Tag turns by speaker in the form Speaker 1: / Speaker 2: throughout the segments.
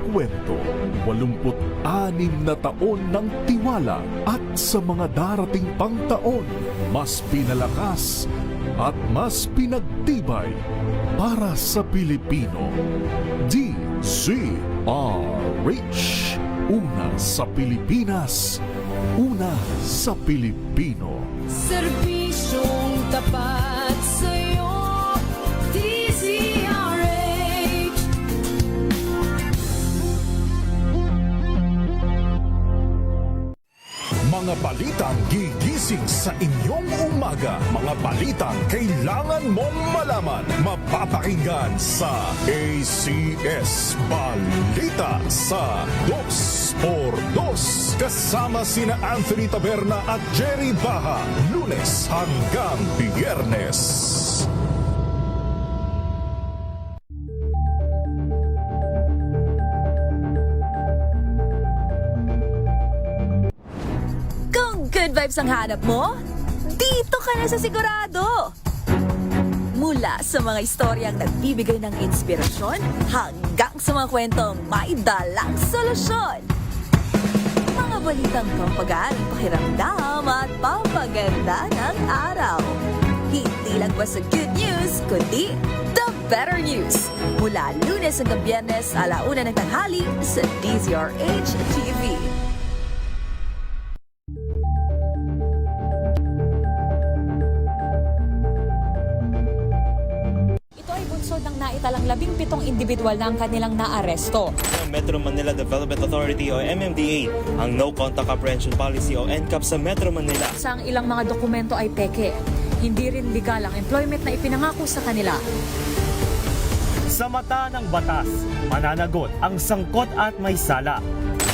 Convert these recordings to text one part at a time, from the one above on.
Speaker 1: kwento, 86 na taon ng tiwala at sa mga darating pang taon, mas pinalakas at mas pinagtibay para sa Pilipino. DZRH, una sa Pilipinas, una sa Pilipino.
Speaker 2: Serbisyong tapat sa'yo, DZRH.
Speaker 1: Mga balitang gigising sa inyong umaga. Mga balitang kailangan mong malaman. Mapapakinggan sa ACS Balita sa 2x2. Kasama sina Anthony Taberna at Jerry Baha. Lunes hanggang Biyernes.
Speaker 3: Good vibes ang hanap mo? Dito ka na sa sigurado! Mula sa mga istoryang nagbibigay ng inspirasyon hanggang sa mga kwentong may dalang solusyon. Mga balitang pampagaan, pakiramdam at pampaganda ng araw. Hindi lang ba sa good news, kundi the better news. Mula Lunes hanggang Biyernes, 1:00 ng tanghali sa DZRH TV.
Speaker 4: Ng naitalang 17 individual na ang kanilang naaresto.
Speaker 5: Ng Metro Manila Development Authority o MMDA ang No Contact Apprehension Policy o NCAP sa Metro Manila.
Speaker 4: Sa ang ilang mga dokumento ay peke. Hindi rin legal ang employment na ipinangako sa kanila.
Speaker 6: Sa mata ng batas, mananagot ang sangkot at may sala.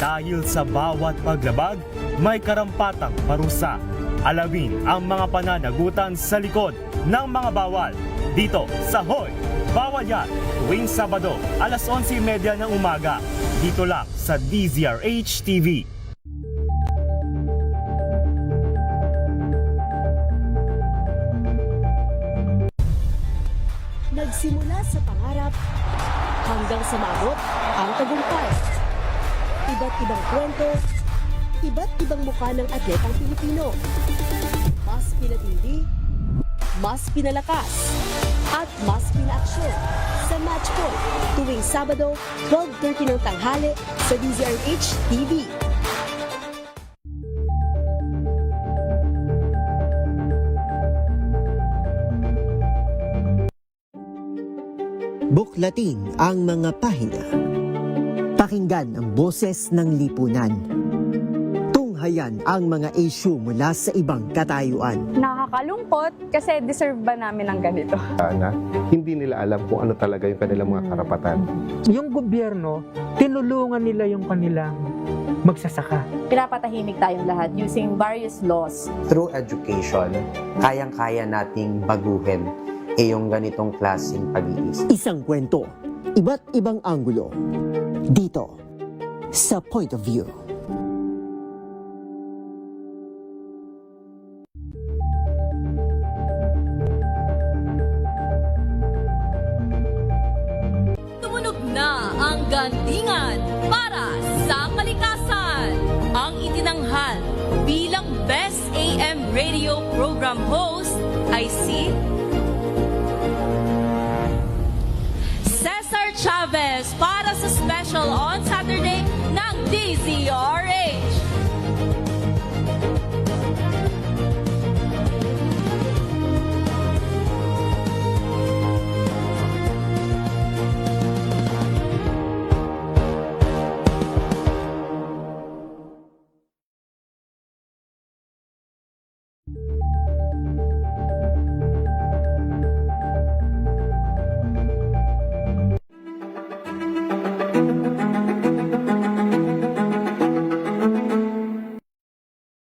Speaker 6: Dahil sa bawat paglabag, may karampatang parusa. Alamin ang mga pananagutan sa likod ng mga bawal. Dito sa Hoy! Bawal Yan! Tuwing Sabado, 11:30 ng umaga. Dito lang sa DZRH TV.
Speaker 7: Nagsimula sa pangarap hanggang sa maabot ang tagumpay. Iba't ibang kwento, iba't ibang mukha ng atletang Pilipino. Mas pinatindi, mas pinalakas, at mas pinaaksyon sa Match Point tuwing Sabado, 12:30 ng tanghali sa DZRH TV.
Speaker 8: Buklatin ang mga pahina. Pakinggan ang boses ng lipunan. Tunghayan ang mga issue mula sa ibang katayuan.
Speaker 9: Nakakalungkot kasi deserve ba namin ng ganito?
Speaker 10: Na hindi nila alam kung ano talaga yung kanilang mga karapatan.
Speaker 11: Yung gobyerno, tinulungan nila yung kanilang magsasaka.
Speaker 9: Pinapatahimik tayong lahat using various laws.
Speaker 12: Through education, kayang-kaya nating baguhin yung ganitong klaseng pag-iisip.
Speaker 8: Isang kwento, iba't ibang anggulo. Dito, sa Point of View.
Speaker 3: Tumunog na ang gandingan para sa kalikasan. Ang itinanghal bilang Best AM Radio Program Host ay si Cesar Chavez para sa special on Saturday ng DZRH.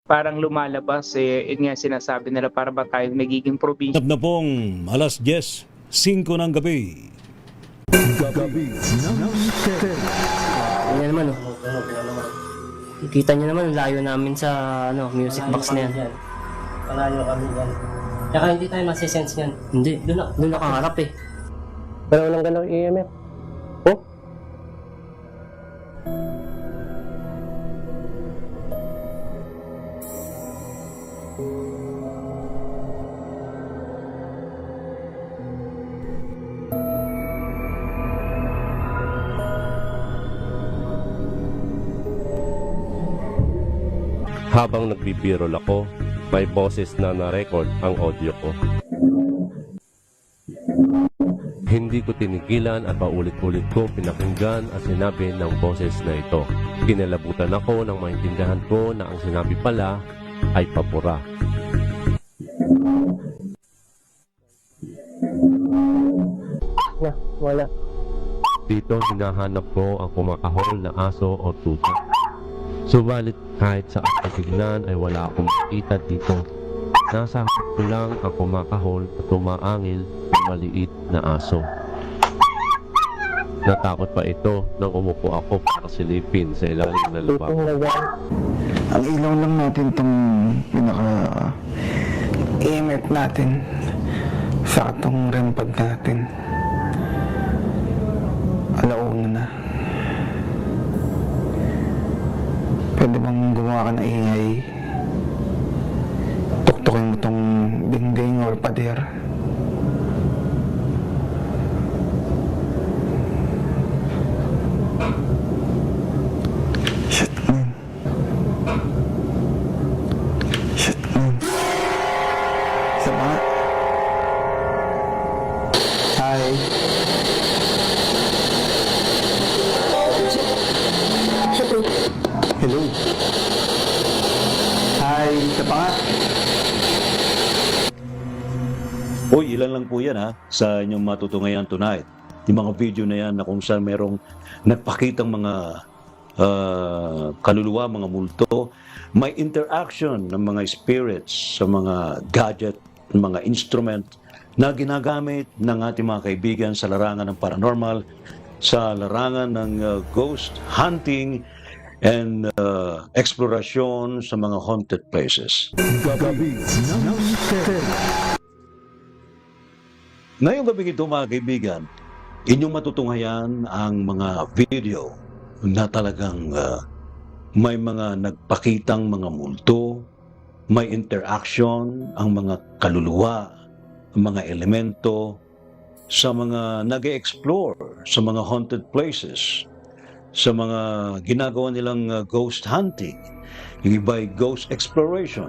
Speaker 11: Parang lumalabas, yun nga sinasabi nila, para ba tayo nagiging probinsya.
Speaker 13: Na pong 10:05 ng gabi.
Speaker 14: Yan naman, oh. Kita niyo naman, layo namin sa music box na yan. Malayo kami yan. Kaya hindi tayo masisense yan. Hindi, doon nakaharap eh.
Speaker 10: Pero walang ganang EMF. Oh?
Speaker 15: Habang nagbibirol ako, may boses na na-record ang audio ko. Hindi ko tinigilan at paulit-ulit ko pinakinggan ang sinabi ng boses na ito. Kinalabutan ako nang maintindihan ko na ang sinabi pala ay papura.
Speaker 14: Wala.
Speaker 15: Dito hinahanap ko ang kumakahol na aso o tuta. Subalit kahit sa tignan ay wala akong makita dito. Nasa harap ko lang ang kumakahol at tumaangil ng maliit na aso. Natakot pa ito nang umupo ako para silipin sa ilalim ng lupa.
Speaker 16: Ang ilaw lang natin itong pinaka-emit natin sa itong rempag natin. Alauna na. Pwede bang gumawa ka ng ingay? Tuktukin mo itong dingding or pader. Shit, man. Shit, man. Isa pa nga. Hi. Hello. Hi, isa pa nga.
Speaker 13: Uy, ilan lang po yan sa inyong matutungayan tonight. Yung mga video na yan na kung saan merong nagpakitang mga kaluluwa, mga multo. May interaction ng mga spirits sa mga gadget, mga instrument na ginagamit ng ating mga kaibigan sa larangan ng paranormal, sa larangan ng ghost hunting, and eksplorasyon sa mga haunted places.
Speaker 1: Gabi ng Misteryo.
Speaker 13: Ngayong gabi ito mga kaibigan, inyong matutunghayan ang mga video na talagang may mga nagpakitang mga multo, may interaction ang mga kaluluwa, ang mga elemento sa mga nag-e-explore sa mga haunted places, sa mga ginagawa nilang ghost hunting, yung iba ay ghost exploration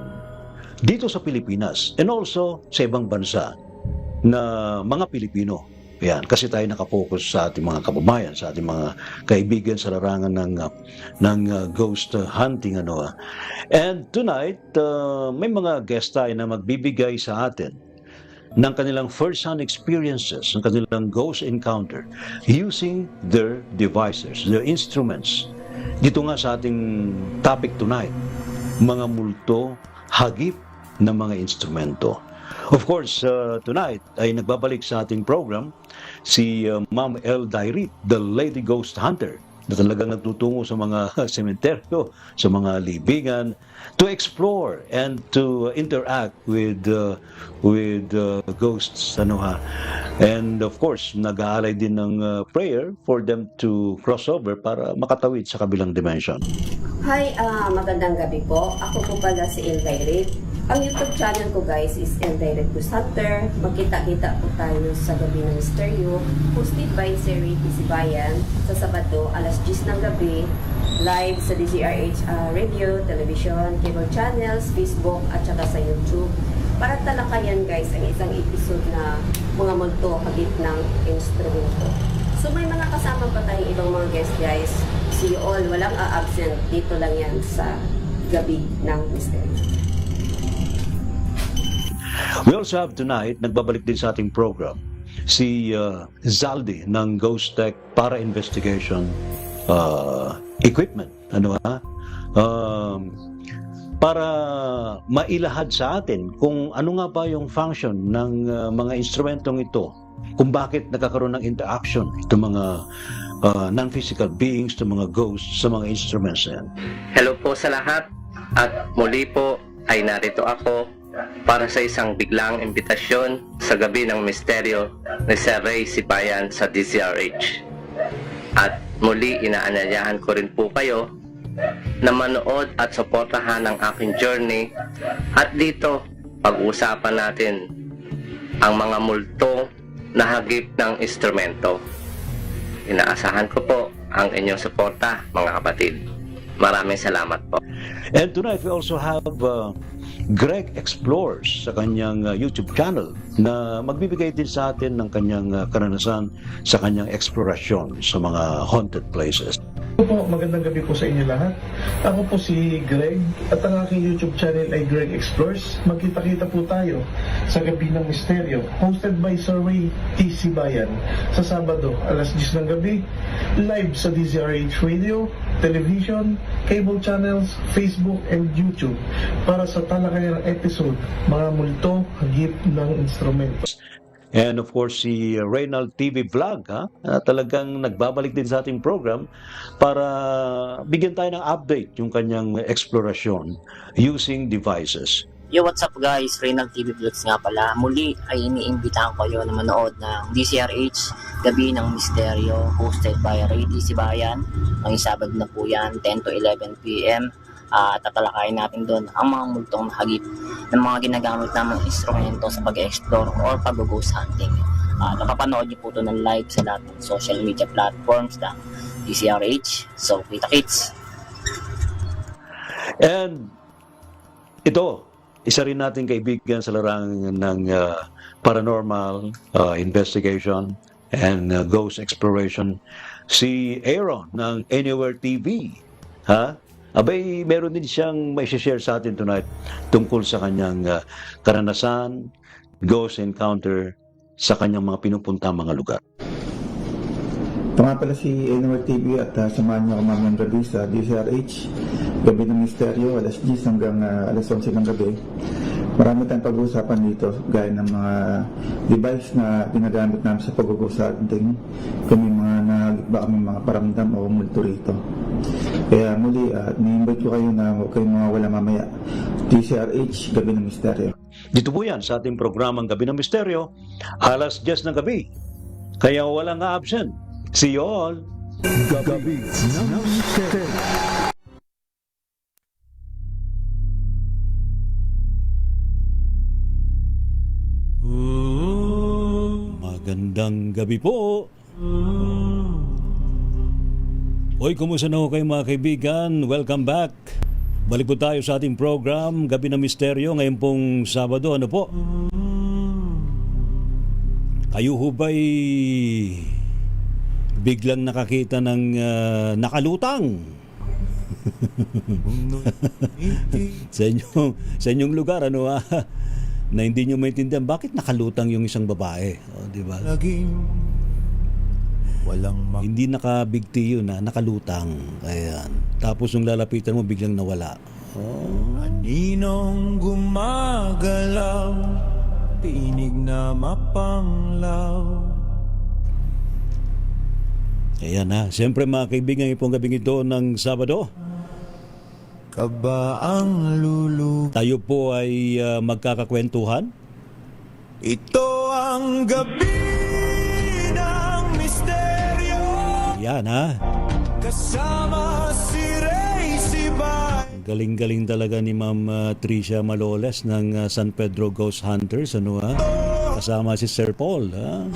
Speaker 13: dito sa Pilipinas and also sa ibang bansa na mga Pilipino. Yan, kasi tayo nakapokus sa ating mga kababayan, sa ating mga kaibigan sa larangan ng ghost hunting. And tonight, may mga guest tayo na magbibigay sa atin ng kanilang first-hand experiences, ng kanilang ghost encounter using their devices, their instruments. Dito nga sa ating topic tonight, mga multo, hagip ng mga instrumento. Of course, tonight ay nagbabalik sa ating program si Ma'am El Dairit, the Lady Ghost Hunter, na talagang nagtutungo sa mga sementeryo, sa mga libingan, to explore and to interact with ghosts. And of course, nag-aalay din ng prayer for them to cross over para makatawid sa kabilang dimension.
Speaker 17: Hi, magandang gabi po. Ako po pala si El Dairit. Ang YouTube channel ko guys is El Dairit Ghost Hunter. Magkita-kita po tayo sa Gabi ng Misteryo, hosted by Sir Ricky Sibayan sa Sabado, alas 10 ng gabi, live sa DZRH radio, television, cable channels, Facebook, at saka sa YouTube. Para talakayan guys ang isang episode na mga multo, hagip ng instrumento. So may mga kasama pa tayong ibang mga guest guys. See you all, walang a-absent. Dito lang yan sa Gabi ng Misteryo.
Speaker 13: We also have tonight, nagbabalik din sa ating program, si Zaldi ng Ghost Tech para Investigation Equipment. Para mailahad sa atin kung ano nga ba yung function ng mga instrumentong ito, kung bakit nagkakaroon ng interaction itong mga non-physical beings, itong mga ghosts sa mga instruments na yan.
Speaker 12: Hello po sa lahat at muli po ay narito ako para sa isang biglang imbitasyon sa Gabi ng Misteryo ni Sir Ray Sibayan sa DZRH. At muli inaanyayahan ko rin po kayo na manood at suportahan ang aking journey at dito pag-usapan natin ang mga multo na hagip ng instrumento. Inaasahan ko po ang inyong suporta mga kapatid. Maraming salamat po.
Speaker 13: And tonight we also have Greg Explores sa kanyang YouTube channel na magbibigay din sa atin ng kanyang karanasan sa kanyang eksplorasyon sa mga haunted places.
Speaker 18: Po, magandang gabi po sa inyo lahat. Ako po si Greg at ang aking YouTube channel ay Greg Explores. Magkita-kita po tayo sa Gabi ng Misteryo, hosted by Sir Ray T. Sibayan sa Sabado, alas 10 ng gabi, live sa DZRH Radio, television, cable channels, Facebook, and YouTube para sa talakayan ng episode, mga multo, hagip ng instrumento.
Speaker 13: And of course, si Reynald TV Vlog, talagang nagbabalik din sa ating program para bigyan tayo ng update yung kanyang eksplorasyon using devices.
Speaker 14: Yo, what's up guys? Reynald TV Vlogs nga pala. Muli ay iniimbitahan ko kayo na manood ng DCRH Gabi ng Misteryo hosted by Ray T. Sibayan. Ngayong Sabado na po yan, 10 to 11 p.m. Tatalakayin natin doon ang mga multong hagip ng mga ginagamit namang instrumento sa pag-explore or pag-ghost hunting. Napapanood niyo po ito ng live sa lahat ng social media platforms ng DCRH. So, kita kits!
Speaker 13: And ito, isa rin nating kaibigan sa larangan ng paranormal investigation and ghost exploration, si Aaron ng Anywhere TV. Abay, meron din siyang may share sa atin tonight tungkol sa kanyang karanasan, ghost encounter sa kanyang mga pinupunta mga lugar.
Speaker 16: Ito nga pala si Anywhere TV at samahan niyo ako mamayang gabi sa DCRH Gabi ng Misteryo, alas 10 hanggang alas 11 ng gabi. Marami tayong pag-uusapan dito gaya ng mga device na ginagamit namin sa pag-ghost hunting. Kami mga nagba kami mga paramdam o multo rito. Kaya muli, ni-invite ko kayo na huwag kayong mawawala mamaya. DCRH Gabi ng Misteryo.
Speaker 13: Dito po yan sa ating programang Gabi ng Misteryo, alas 10 ng gabi. Kaya walang absent. See you all!
Speaker 1: Gabi ng Misteryo.
Speaker 19: Magandang gabi po. Oy, kumusta na ho kayo mga kaibigan? Welcome back. Balik po tayo sa ating program, Gabi ng Misteryo, ngayon pong Sabado. Ano po? Kayo ho ba'y biglang nakakita ng nakalutang? sa inyong lugar, ano na hindi nyo maintindihan bakit nakalutang yung isang babae, di ba? Hindi nakabigti yun, nakalutang. Ayan. Tapos yung lalapitan mo biglang nawala.
Speaker 20: Aninong gumagalaw, tinig na mapanglaw.
Speaker 19: Ayan na. Siyempre mga kaibigan, ipong gabing ito ng Sabado.
Speaker 20: Kaba ang lulu.
Speaker 19: Tayo po ay magkakakwentuhan.
Speaker 20: Ito ang gabi ng misteryo.
Speaker 19: Yan ha.
Speaker 20: Kasama si Ray Sibayan.
Speaker 19: Galing-galing talaga ni Ma'am Tricia Maloles ng San Pedro Ghost Hunters. Ano ha? Kasama si Sir Paul. Ha?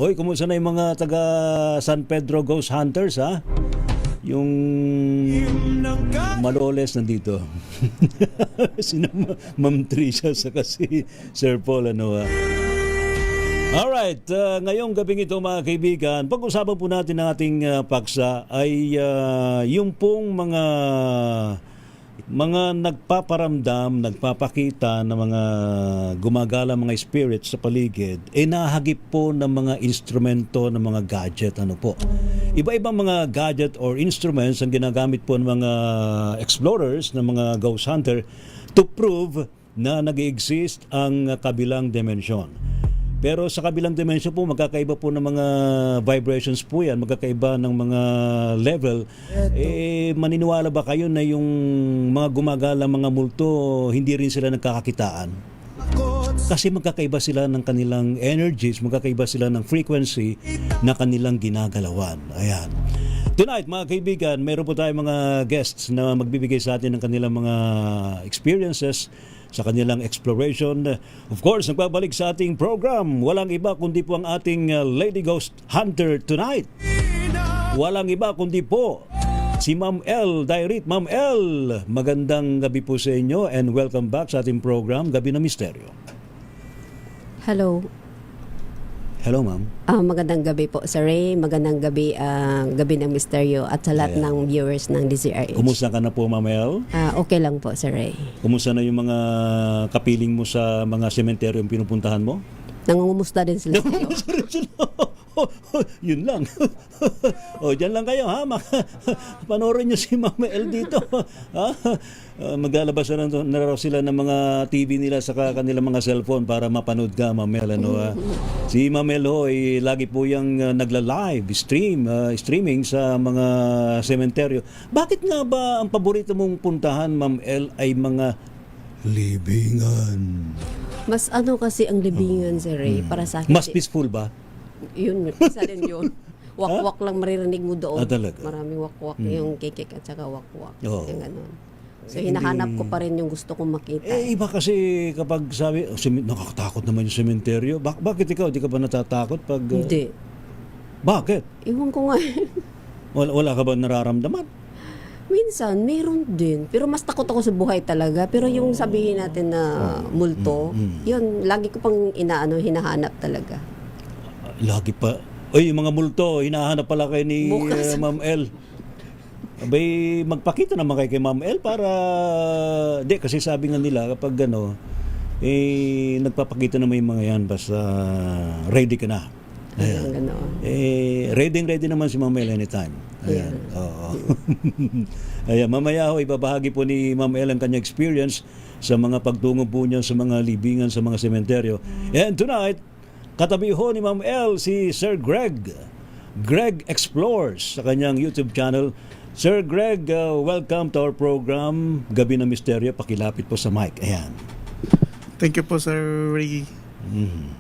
Speaker 19: Hoy, kumusta na yung mga taga San Pedro Ghost Hunters ha? Yung Maloles nandito. Sina Ma'am Tricia saka si Sir Paul, ano ha? Alright, ngayong gabing ito mga kaibigan, pag-usapan po natin ng ating paksa ay yung pong mga nagpaparamdam, nagpapakita ng mga gumagala mga spirits sa paligid, nahagip po ng mga instrumento, ng mga gadget, ano po. Iba-ibang mga gadget or instruments ang ginagamit po ng mga explorers, ng mga ghost hunter to prove na nag-exist ang kabilang dimensyon. Pero sa kabilang dimension po, magkakaiba po ng mga vibrations po yan, magkakaiba ng mga level. Maniniwala ba kayo na yung mga gumagala, mga multo, hindi rin sila nagkakakitaan? Kasi magkakaiba sila ng kanilang energies, magkakaiba sila ng frequency na kanilang ginagalawan. Ayan. Tonight, mga kaibigan, meron po tayong mga guests na magbibigay sa atin ng kanilang mga experiences sa kanilang exploration. Of course, nagbabalik sa ating program. Walang iba kundi po ang ating Lady Ghost Hunter tonight. Walang iba kundi po si Ma'am El Dairit. Ma'am El, magandang gabi po sa inyo and welcome back sa ating program, Gabi ng Misteryo.
Speaker 17: Hello.
Speaker 19: Hello, ma'am.
Speaker 17: Magandang gabi po, Sir Ray. Magandang gabi, Gabi ng Misteryo at sa lahat ng viewers ng DZRH.
Speaker 19: Kumusta ka na po, Ma'am El?
Speaker 17: Okay lang po, Sir Ray.
Speaker 19: Kumusta na yung mga kapiling mo sa mga sementeryo yung pinupuntahan mo?
Speaker 17: Nangungumusta din sila.
Speaker 19: Yun lang. Diyan lang kayo, ha? Panoorin nyo si Ma'am El dito. Ha? Maglalabas na raw sila ng mga TV nila sa kanilang mga cellphone para mapanood ka, Ma'am El. Ano, si Ma'am El ho, lagi po yung nagla-live streaming sa mga sementeryo. Bakit nga ba ang paborito mong puntahan, Ma'am El, ay mga libingan?
Speaker 17: Mas kasi ang libingan, Sir Ray, para sa akin.
Speaker 19: Mas peaceful ba?
Speaker 17: Yun, isa din yun. Wakwak lang maririnig mo doon.
Speaker 19: Talaga?
Speaker 17: Maraming wakwak, yung kikik at saka wakwak.
Speaker 19: Oo.
Speaker 17: Yung ganun. So, hinahanap ko pa rin yung gusto kong makita.
Speaker 19: Iba kasi kapag sabi, nakakatakot naman yung sementeryo. Bakit ikaw? Di ka ba natatakot pag...
Speaker 17: Hindi.
Speaker 19: Bakit?
Speaker 17: Iwan ko nga.
Speaker 19: Wala ka ba nararamdaman?
Speaker 17: Minsan, meron din. Pero mas takot ako sa buhay talaga. Pero yung sabihin natin na multo, yun, lagi ko pang hinahanap talaga.
Speaker 19: Lagi pa. Yung mga multo, hinahanap pala kayo ni Ma'am El. Abay, magpakita naman kayo kay Ma'am El para... Di, kasi sabi nga nila, kapag nagpapakita naman yung mga yan, basta ready ka na. Ayan. Ready naman si Ma'am El anytime. Ayan. Oo. Ayan, mamaya ho, ibabahagi po ni Ma'am El ang kanyang experience sa mga pagtungo po niya sa mga libingan, sa mga sementeryo. And tonight, katabi ho ni Ma'am El si Sir Greg. Greg Explores sa kanyang YouTube channel. Sir Greg, welcome to our program, Gabi ng Misteryo. Pakilapit po sa mic. Ayan.
Speaker 18: Thank you po, Sir Ray.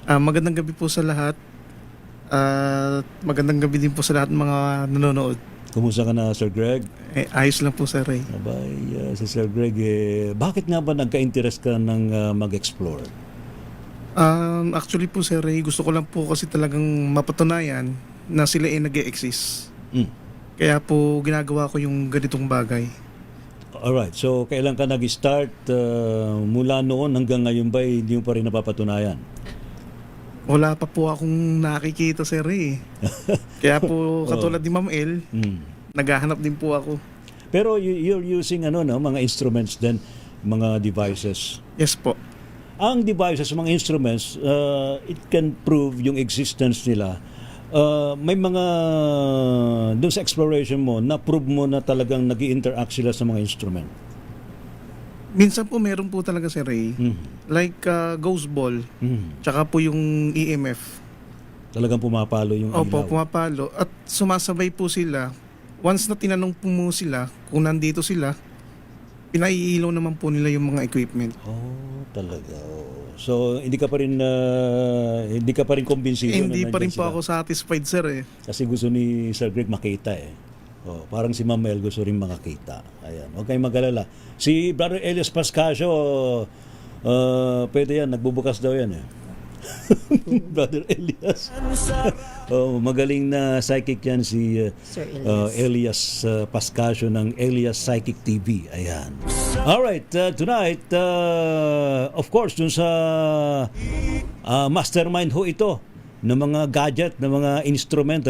Speaker 18: Magandang gabi po sa lahat. Magandang gabi din po sa lahat ng mga nanonood.
Speaker 19: Kumusta ka na, Sir Greg?
Speaker 18: Ayos lang po, Sir Ray.
Speaker 19: Abay, si Sir Greg, bakit nga ba nagka-interest ka ng mag-explore?
Speaker 18: Actually po, Sir Ray, gusto ko lang po kasi talagang mapatunayan na sila ay nag-e-exist. Kaya po ginagawa ko yung ganitong bagay.
Speaker 19: Alright, so kailan ka nag-start? Mula noon hanggang ngayon ba hindi mo pa rin napapatunayan?
Speaker 18: Wala pa po akong nakikita, Sir Ray. Kaya po katulad ni Ma'am El, naghahanap din po ako.
Speaker 19: Pero you're using mga instruments din, mga devices.
Speaker 18: Yes po.
Speaker 19: Ang devices, mga instruments, it can prove yung existence nila. May mga doon sa exploration mo, na-prove mo na talagang nag-i-interact sila sa mga instrument.
Speaker 18: Minsan po meron po talaga, Sir Ray. Like ghost ball, tsaka po yung EMF.
Speaker 19: Talagang pumapalo yung ilaw.
Speaker 18: Opo, pumapalo. At sumasabay po sila. Once na tinanong po mo sila kung nandito sila, pinaiilaw naman po nila yung mga equipment.
Speaker 19: Talaga. So, hindi ka pa rin kumbinsido.
Speaker 18: Hindi pa rin po ako satisfied, sir.
Speaker 19: Kasi gusto ni Sir Greg makita . Parang si Ma'am El gusto rin makakita. Ayan. Huwag kayong mag-alala. Si Brother Elias Pascasio, pwede yan. Nagbubukas daw yan . Brother Elias. Magaling na psychic yan si Elias Pascasio ng Elias Psychic TV. Ayan. Alright, tonight, of course, dun sa mastermind ho ito ng mga gadget, ng mga instrument,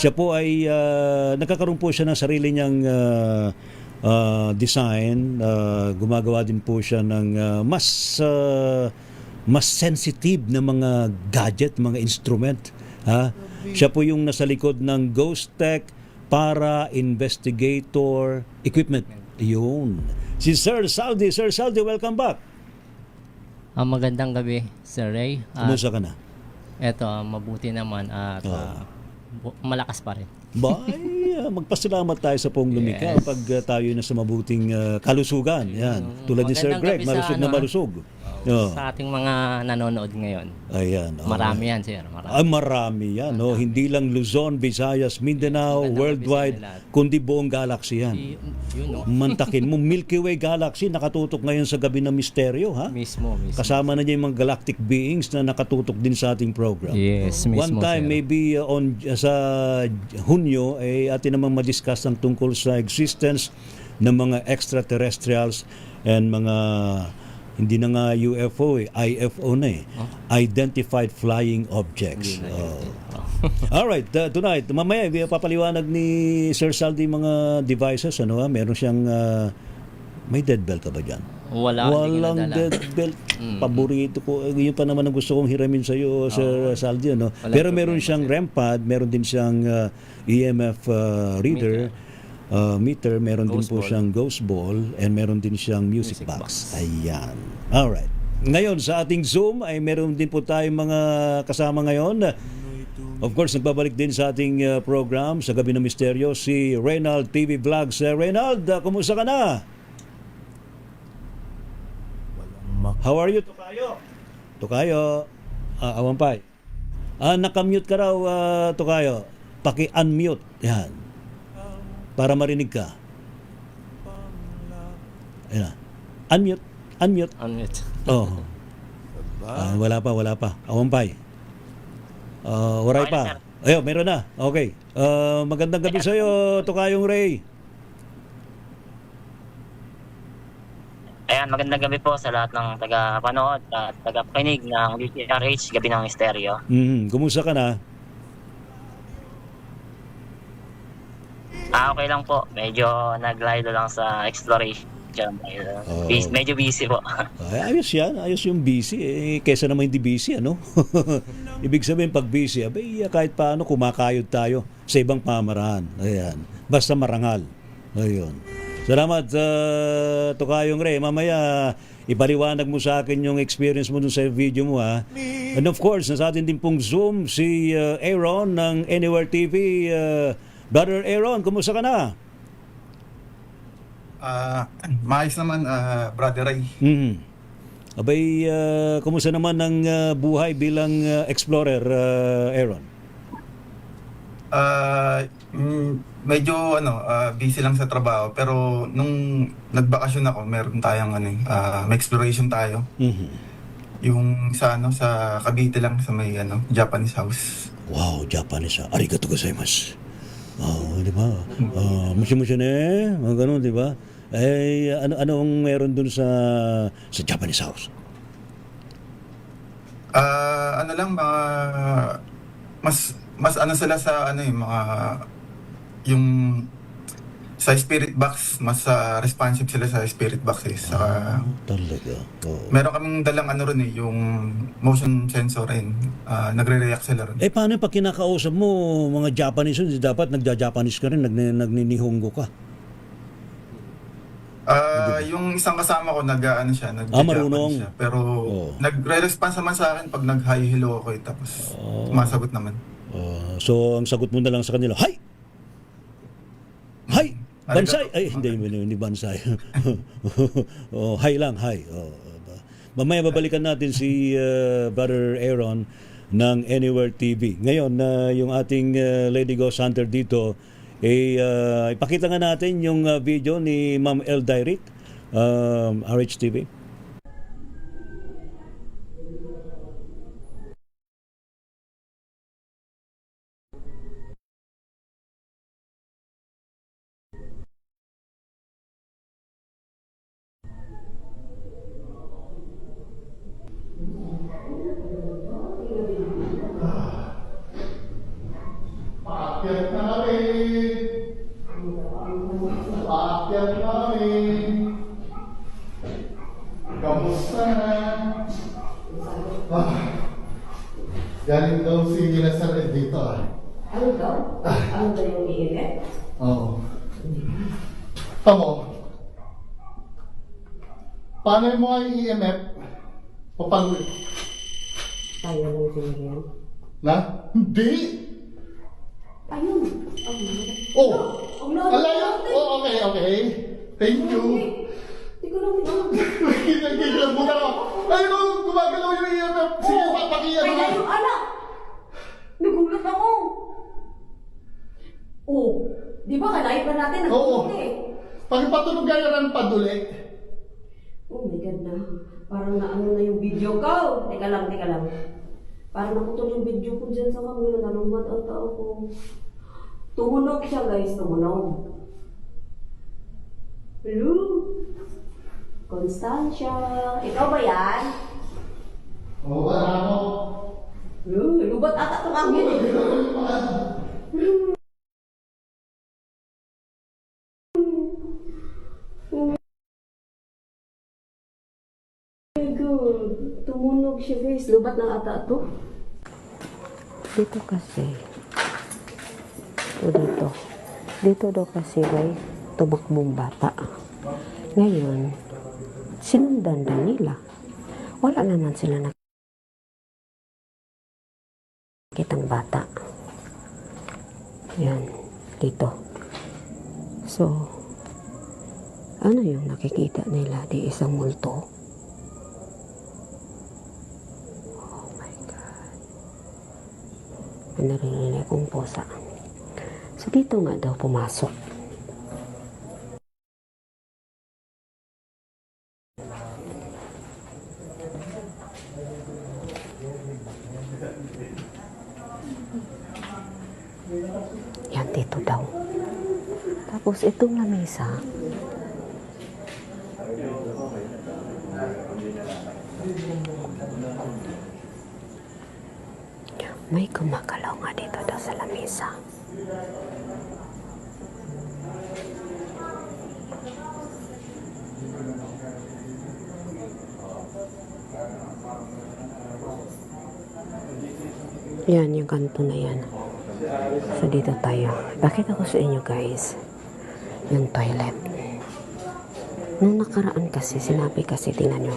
Speaker 19: siya po ay nagkakaroon po siya ng sarili niyang design. Gumagawa din po siya ng mas sensitive na mga gadget, mga instrument. Siya po yung nasa likod ng Ghost Tech para Investigator Equipment. Yun. Si Sir Saldi. Sir Saldi, welcome back.
Speaker 14: Magandang gabi, Sir Ray.
Speaker 19: Kumusta ka na?
Speaker 14: Eto, mabuti naman at malakas pa rin.
Speaker 19: Magpasalamat tayo sa pong lumikha pag tayo na sa mabuting kalusugan. Yan. Tulad ni Sir Greg, malusog na malusog. Oh.
Speaker 14: sa ating mga nanonood ngayon.
Speaker 19: Ayan. oh.
Speaker 14: Marami yan, sir. Marami.
Speaker 19: Marami yan. No? Hindi lang Luzon, Visayas, Mindanao, worldwide, kundi buong galaxy yan.
Speaker 14: Yun, no?
Speaker 19: Mantakin mo, Milky Way Galaxy nakatutok ngayon sa gabi ng misteryo, ha?
Speaker 14: Mismo.
Speaker 19: Kasama na niya yung mga galactic beings na nakatutok din sa ating program.
Speaker 14: Yes, mismo,
Speaker 19: One time,
Speaker 14: sir.
Speaker 19: maybe sa Hunyo, atin namang madiscuss ang tungkol sa existence ng mga extraterrestrials and mga hindi na nga UFO IFO na Identified Flying Objects. Alright, tonight, mamaya papaliwanag ni Sir Saldi mga devices, meron siyang may dead bell ka ba dyan? Walang dead belt. Paborito ko. Yun pa naman ang gusto kong hiramin sa iyo, Sir Saldi. Pero meron siyang REM pad, meron din siyang EMF reader, meter, meron din po siyang ghost ball, and meron din siyang music box. Ayan. Alright. Ngayon, sa ating Zoom, ay meron din po tayong mga kasama ngayon. Of course, nagbabalik din sa ating program sa Gabi ng Misteryo, si Reynald TV Vlogs. Reynald, kumusta ka na? How are you, Tokayo? Tokayo, Awampay. Nakamute ka raw, Tokayo. Paki-unmute. Yan. Para marinig ka. Ayan. Unmute. Oh. Wala pa. Awampay. Waray pa. Ayun, meron na. Okay. Magandang gabi sa iyo, Tokayong Ray.
Speaker 21: Ayan, magandang gabi po sa lahat ng taga-panood at taga-pakinig ng DCRH Gabi ng Misteryo.
Speaker 19: Kumusta ka na?
Speaker 21: Okay lang po. Medyo naglaylo lang sa exploration. Medyo busy po.
Speaker 19: Ayos yan. Ayos yung busy. Kesa naman hindi busy, ano? Ibig sabihin, pag busy, kahit paano kumakayod tayo sa ibang pamaraan. Ayan. Basta marangal. Ayun. Salamat, Tokayong Ray. Mamaya, ipaliwanag mo sa akin yung experience mo dun sa video mo, ha? And of course, nasa atin din pong Zoom si Aaron ng Anywhere TV. Brother Aaron, kumusta ka na?
Speaker 22: Maayos naman, Brother Ray.
Speaker 19: Abay, kumusta naman ang buhay bilang explorer, Aaron?
Speaker 22: Medyo busy lang sa trabaho, pero nung nagbakasyon ako, meron tayong may exploration tayo. Yung sa Cavite lang sa may Japanese house.
Speaker 19: Wow, Japanese. Arigato gozaimasu. Di ba? Mushi-mushi ne, mga ganun, di ba? Ano ang meron dun sa Japanese house?
Speaker 22: Mas sila sa mga yung sa spirit box, mas responsive sila sa spirit box
Speaker 19: talaga.
Speaker 22: Meron kaming dalang rin yung motion sensor rin. Nagre-react sila rin.
Speaker 19: Paano pag kinakausap mo mga Japanese, dapat nagja-Japanese ka rin, nagninihongo ka?
Speaker 22: Yung isang kasama ko
Speaker 19: marunong
Speaker 22: siya. Pero nagre-response naman sa akin pag nag-hi hello ako tapos sumasagot naman.
Speaker 19: So ang sagot mo na lang sa kanila, "Hi! Hi! Bansay!" Ay, hindi bansay. Hi lang, hi. Mamaya babalikan natin si Brother Aaron ng Anywhere TV. Ngayon, yung ating Lady Ghost Hunter dito, ipakita nga natin yung video ni Ma'am El Dairit, RH-TV.
Speaker 23: Paakyat namin. Kamusta na? Galing daw si Lazar dito.
Speaker 17: Ano daw? Ano daw yung iinit?
Speaker 23: Oo. Tamo. Paano mo ang EMF? Paano?
Speaker 17: Tayo lang sinigyan.
Speaker 23: Na? Hindi!
Speaker 17: Ayun.
Speaker 23: Oh! Alayo! Oh, okay. Thank you.
Speaker 17: Hindi ko lang
Speaker 23: Kinagilan mo na ako. Ayun o!
Speaker 17: balikan natin.
Speaker 23: Oo.
Speaker 17: Eh.
Speaker 23: Pagpatunog gayaran pa duli.
Speaker 17: Oh my God na. Parang naano na yung video ko. Teka lang. Parang naputol yung video ko dyan sa kamila. Nalumad ang tao ko. Tumunog siya guys, tumunog. Hello? Constancia. Ikaw ba yan?
Speaker 23: Oo, wala mo.
Speaker 17: Lubat ata itong angin eh. Oh my God. Tumunog siya guys. Lubat na ata ito.
Speaker 7: Dito kasi. O dito. Dito daw kasi guys, tumakbong bata. Ngayon, sinundan din nila. Wala naman sila nakitang bata. Yan, dito. So, ano yung nakikita nila? Di isang multo. Oh my God. May narinig kong pusa. So, dito nga daw pumasok. Yan, dito daw. Tapos, itong lamesa, may gumagalaw nga dito daw sa lamesa. Yan, yung kanto na yan. So, dito tayo. Pakita ko sa inyo, guys, yung toilet. Nung nakaraan kasi, sinabi kasi, tingnan nyo.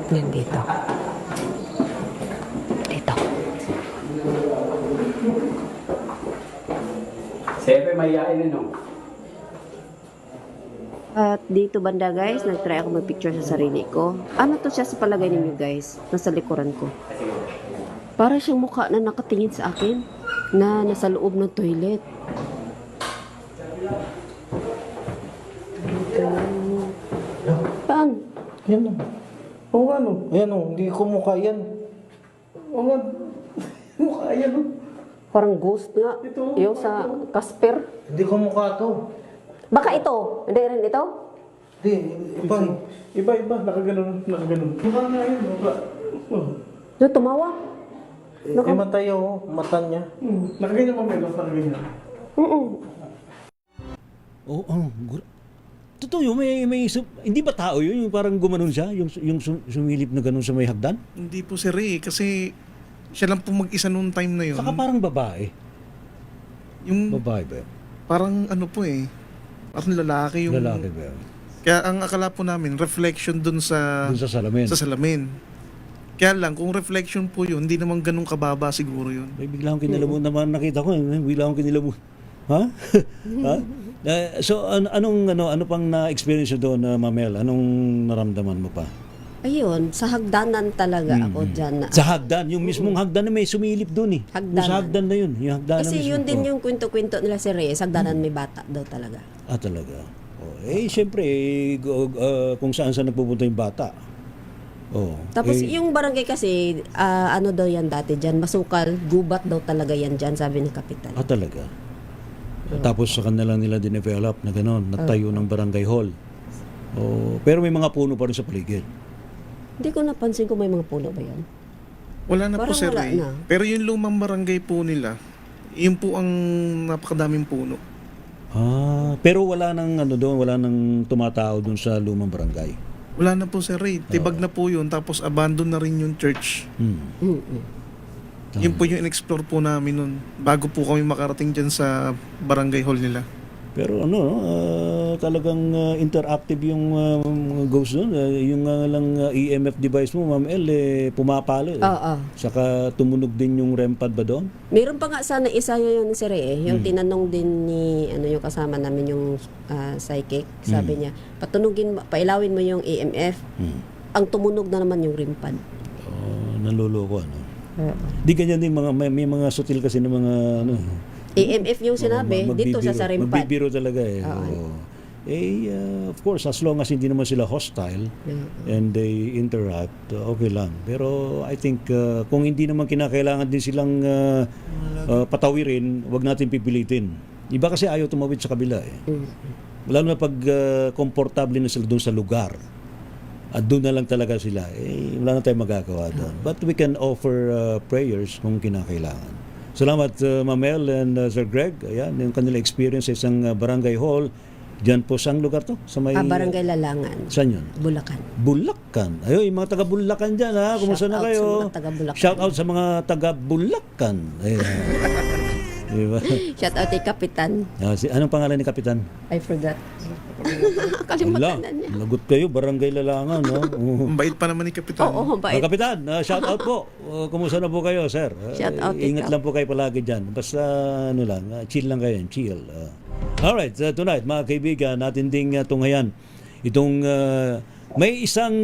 Speaker 7: Yan, dito. Dito.
Speaker 2: Siyempre, mayayain no?
Speaker 7: At dito banda guys, nag-try ako mag-picture sa sarili ko. Ano to siya sa palagay ninyo guys? Nasa likuran ko. Para siyang mukha na nakatingin sa akin na nasa loob ng toilet. Paan?
Speaker 18: Yan o. Oo nga no. Ayan o, hindi ko mukha yan. Oo nga. Mukha yan o.
Speaker 7: Parang ghost nga.
Speaker 18: Ito.
Speaker 7: Yung sa Casper.
Speaker 18: Hindi ko mukha to.
Speaker 7: Baka ito. Hindi rin ito?
Speaker 18: Hindi, iba. Iba. Nakaganon. Mukha nga yan. Mukha.
Speaker 7: Yung tumawa.
Speaker 18: Matay o. Mata niya. Nakaganyan mo meron. Nakaganyan.
Speaker 19: Totoo yun, hindi ba tao yun? Yung parang gumanon siya? Yung sumilip na ganon sa may hagdan?
Speaker 18: Hindi po sir eh. Kasi siya lang po mag-isa noong time na yun.
Speaker 19: Saka parang babae.
Speaker 18: Yung
Speaker 19: Babae ba?
Speaker 18: parang ano po eh. Parang lalaki yung...
Speaker 19: Lalaki ba?
Speaker 18: Kaya ang akala po namin, reflection dun sa...
Speaker 19: Dun sa salamin.
Speaker 18: Sa salamin. Kaya lang, kung reflection po yun, hindi naman ganun kababa siguro yun.
Speaker 19: May bigla akong kinilabon naman nakita ko. Bigla akong kinilabon. Ha? Ha? So ano pang na-experience doon, Mamel? Anong naramdaman mo pa?
Speaker 7: Ayun, sa hagdanan talaga ako dyan.
Speaker 19: Sa hagdan, yung mismong hagdan na may sumilip doon eh.
Speaker 7: Hagdanan.
Speaker 19: Sa hagdan na yun. Yung hagdan
Speaker 7: Kasi
Speaker 19: na mismo.
Speaker 7: yun din yung kwento-kwento nila si Reyes, hagdanan may bata daw talaga.
Speaker 19: Talaga. Siyempre, kung saan nagpupunta yung bata.
Speaker 7: Tapos yung barangay kasi, ano daw yan dati dyan, masukal, gubat daw talaga yan dyan, sabi ng kapitan.
Speaker 19: Talaga. Tapos sa kanila nila dinevelop na gano'n, natayo ng barangay hall. Pero may mga puno pa rin sa paligid.
Speaker 7: Hindi ko napansin kung may mga puno ba yan.
Speaker 18: Wala na
Speaker 7: Parang
Speaker 18: po sir
Speaker 7: wala
Speaker 18: eh.
Speaker 7: na.
Speaker 18: Pero yung lumang barangay po nila, yun po ang napakadaming puno.
Speaker 19: Pero wala nang wala nang tumatao doon sa lumang barangay.
Speaker 18: Wala na po sir eh. Tibag na po yun. Tapos abandon na rin yung church. Yun po yung in-explore po namin nun. Bago po kami makarating dyan sa barangay hall nila.
Speaker 19: Pero talagang interactive yung ghost doon. Yung lang EMF device mo, Ma'am El, pumapalo. Saka tumunog din yung REM pad ba doon?
Speaker 7: Meron pa nga sana isa yun si Reyes, yung tinanong din ni yung kasama namin yung psychic. Sabi niya, pailawin mo yung EMF. Ang tumunog na naman yung REM pad.
Speaker 19: Naluloko ano? Di ganyan din may mga sutil kasi ng mga ano.
Speaker 7: EMF yung sinabi, dito sa Sarimpad.
Speaker 19: Magbibiro talaga eh. Of course, as long as hindi naman sila hostile and they interact, okay lang. Pero I think kung hindi naman kinakailangan din silang patawirin, wag natin pipilitin. Iba kasi ayaw tumawid sa kabila eh. Lalo na pag komportable na sila doon sa lugar. At doon na lang talaga sila. Wala na tayong magagawa doon. But we can offer prayers kung kinakailangan. Salamat Mamel and Sir Greg. Ayan, yung kanila experience sa isang barangay hall. Diyan po, saan lugar to? Sa may,
Speaker 7: Barangay Lalangan.
Speaker 19: Saan yun?
Speaker 7: Bulacan.
Speaker 19: Bulacan. Ayun, yung mga taga Bulacan dyan ha. Kumusta na kayo? Shout out sa mga taga Bulacan. Ayun. Diba?
Speaker 7: Shout out kay Kapitan.
Speaker 19: Anong pangalan ni Kapitan?
Speaker 7: I forgot.
Speaker 19: Kalimutan na niya. Lagot kayo, barangay Lalangan. No?
Speaker 18: Bait pa naman ni Kapitan.
Speaker 7: Oo, bait.
Speaker 19: Kapitan, shout out po. Kumusta na po kayo, sir?
Speaker 7: Shout out
Speaker 19: ingat lang po kayo palagi dyan. Basta ano lang, chill lang kayo. Chill. Alright, tonight mga kaibigan, natin ding tunghayan itong may isang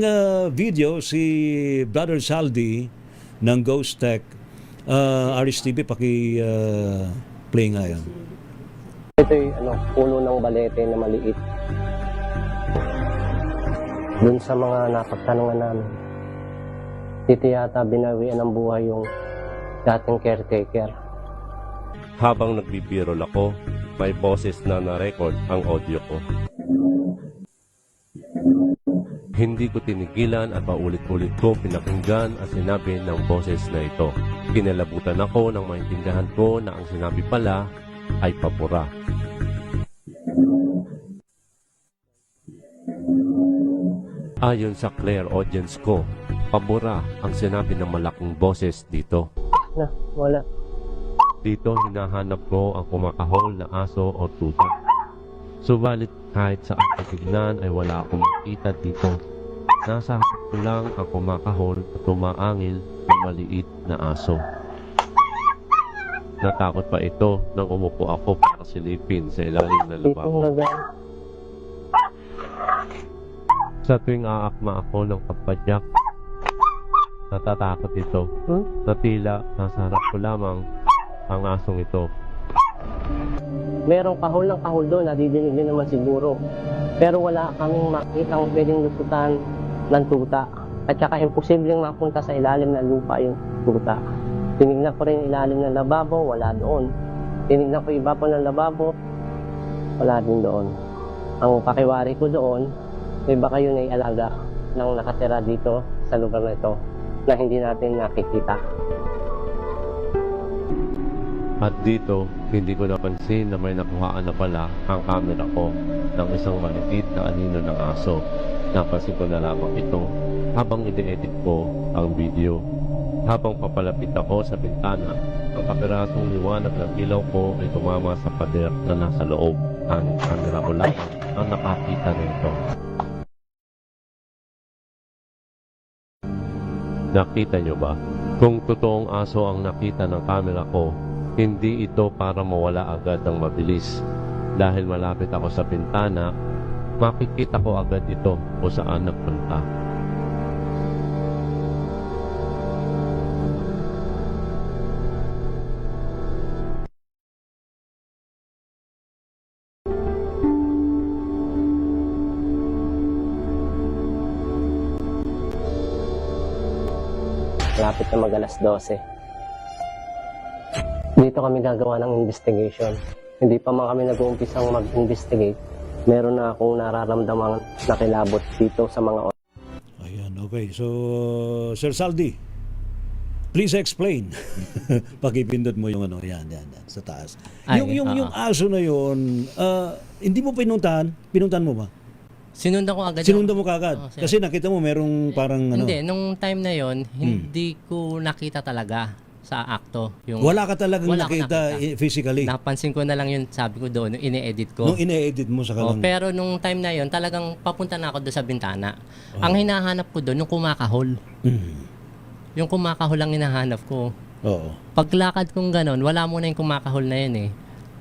Speaker 19: video si Brother Saldi ng Ghost Tech. Aris TV, play nga yan.
Speaker 14: Ito yung puno ng balete na maliit. Dun sa mga napagtanungan namin, dito yata binawian ng buhay yung dating caretaker.
Speaker 15: Habang nagbibiro ako, may boses na na-record ang audio ko. Hindi ko tinigilan at paulit-ulit ko pinakinggan at sinabi ng boses na ito. Kinalabutan ako nang maintindihan ko na ang sinabi pala ay papura. Ayon sa clear audience ko, pabura ang sinabi ng malaking boses dito.
Speaker 14: Wala.
Speaker 15: Dito hinahanap ko ang kumakahol na aso o tuta. Subalit kahit sa aking tignan ay wala akong makita dito. Nasa harap ko lang ang kumakahol at tumaangil ng maliit na aso. Natakot pa ito nang umupo ako para silipin sa ilalim ng lababo. Sa tuwing aakma ako ng kapadyak, natatakot ito. Na tila nasa harap ko lamang ang asong ito.
Speaker 14: Merong kahol ng kahol doon, nadidinig din naman siguro. Pero wala kaming makitang pwedeng lusutan ng tuta. At saka imposibleng mapunta sa ilalim ng lupa yung tuta. Tinignan ko rin ilalim ng lababo, wala doon. Tinignan ko iba po ng lababo, wala din doon. Ang pakiwari ko doon, may baka yun ay alaga ng nakatira dito sa lugar na ito na hindi natin nakikita.
Speaker 15: At dito, hindi ko napansin na may nakuhaan na pala ang camera ko ng isang maliit na anino ng aso. Napansin ko na lamang ito habang ide-edit ko ang video. Habang papalapit ako sa bintana, ang kapirasong liwanag ng ilaw ko ay tumama sa pader na nasa loob. Ang camera ko lang ang nakakita nito. Nakita nyo ba? Kung totoong aso ang nakita ng camera ko, hindi ito para mawala agad ng mabilis. Dahil malapit ako sa bintana, makikita ko agad ito kung saan nagpunta.
Speaker 14: Malapit na mag-alas 12. Dito kami gagawa ng investigation. Hindi pa man kami nag-uumpisang mag-investigate. Meron na akong nararamdamang nakilabot dito sa mga
Speaker 19: Ayan, okay. So, Sir Saldi, please explain. Pakipindot mo yung yan, sa taas. Yung aso na yun, hindi mo pinuntahan mo ba?
Speaker 14: Sinundan ko agad.
Speaker 19: Sinundan mo kagad? Kasi nakita mo merong parang
Speaker 14: Hindi, nung time na yon hindi ko nakita talaga sa akto.
Speaker 19: Wala ka talagang nakita physically?
Speaker 14: Napansin ko na lang yun, sabi ko doon, nung ine-edit ko.
Speaker 19: Nung ine-edit mo sa kalang...
Speaker 14: Pero nung time na yon talagang papunta na ako doon sa bintana. Ang hinahanap ko doon, yung kumakahol. Yung kumakahol ang hinahanap ko. Paglakad kong ganon, wala mo na yung kumakahol na yun eh.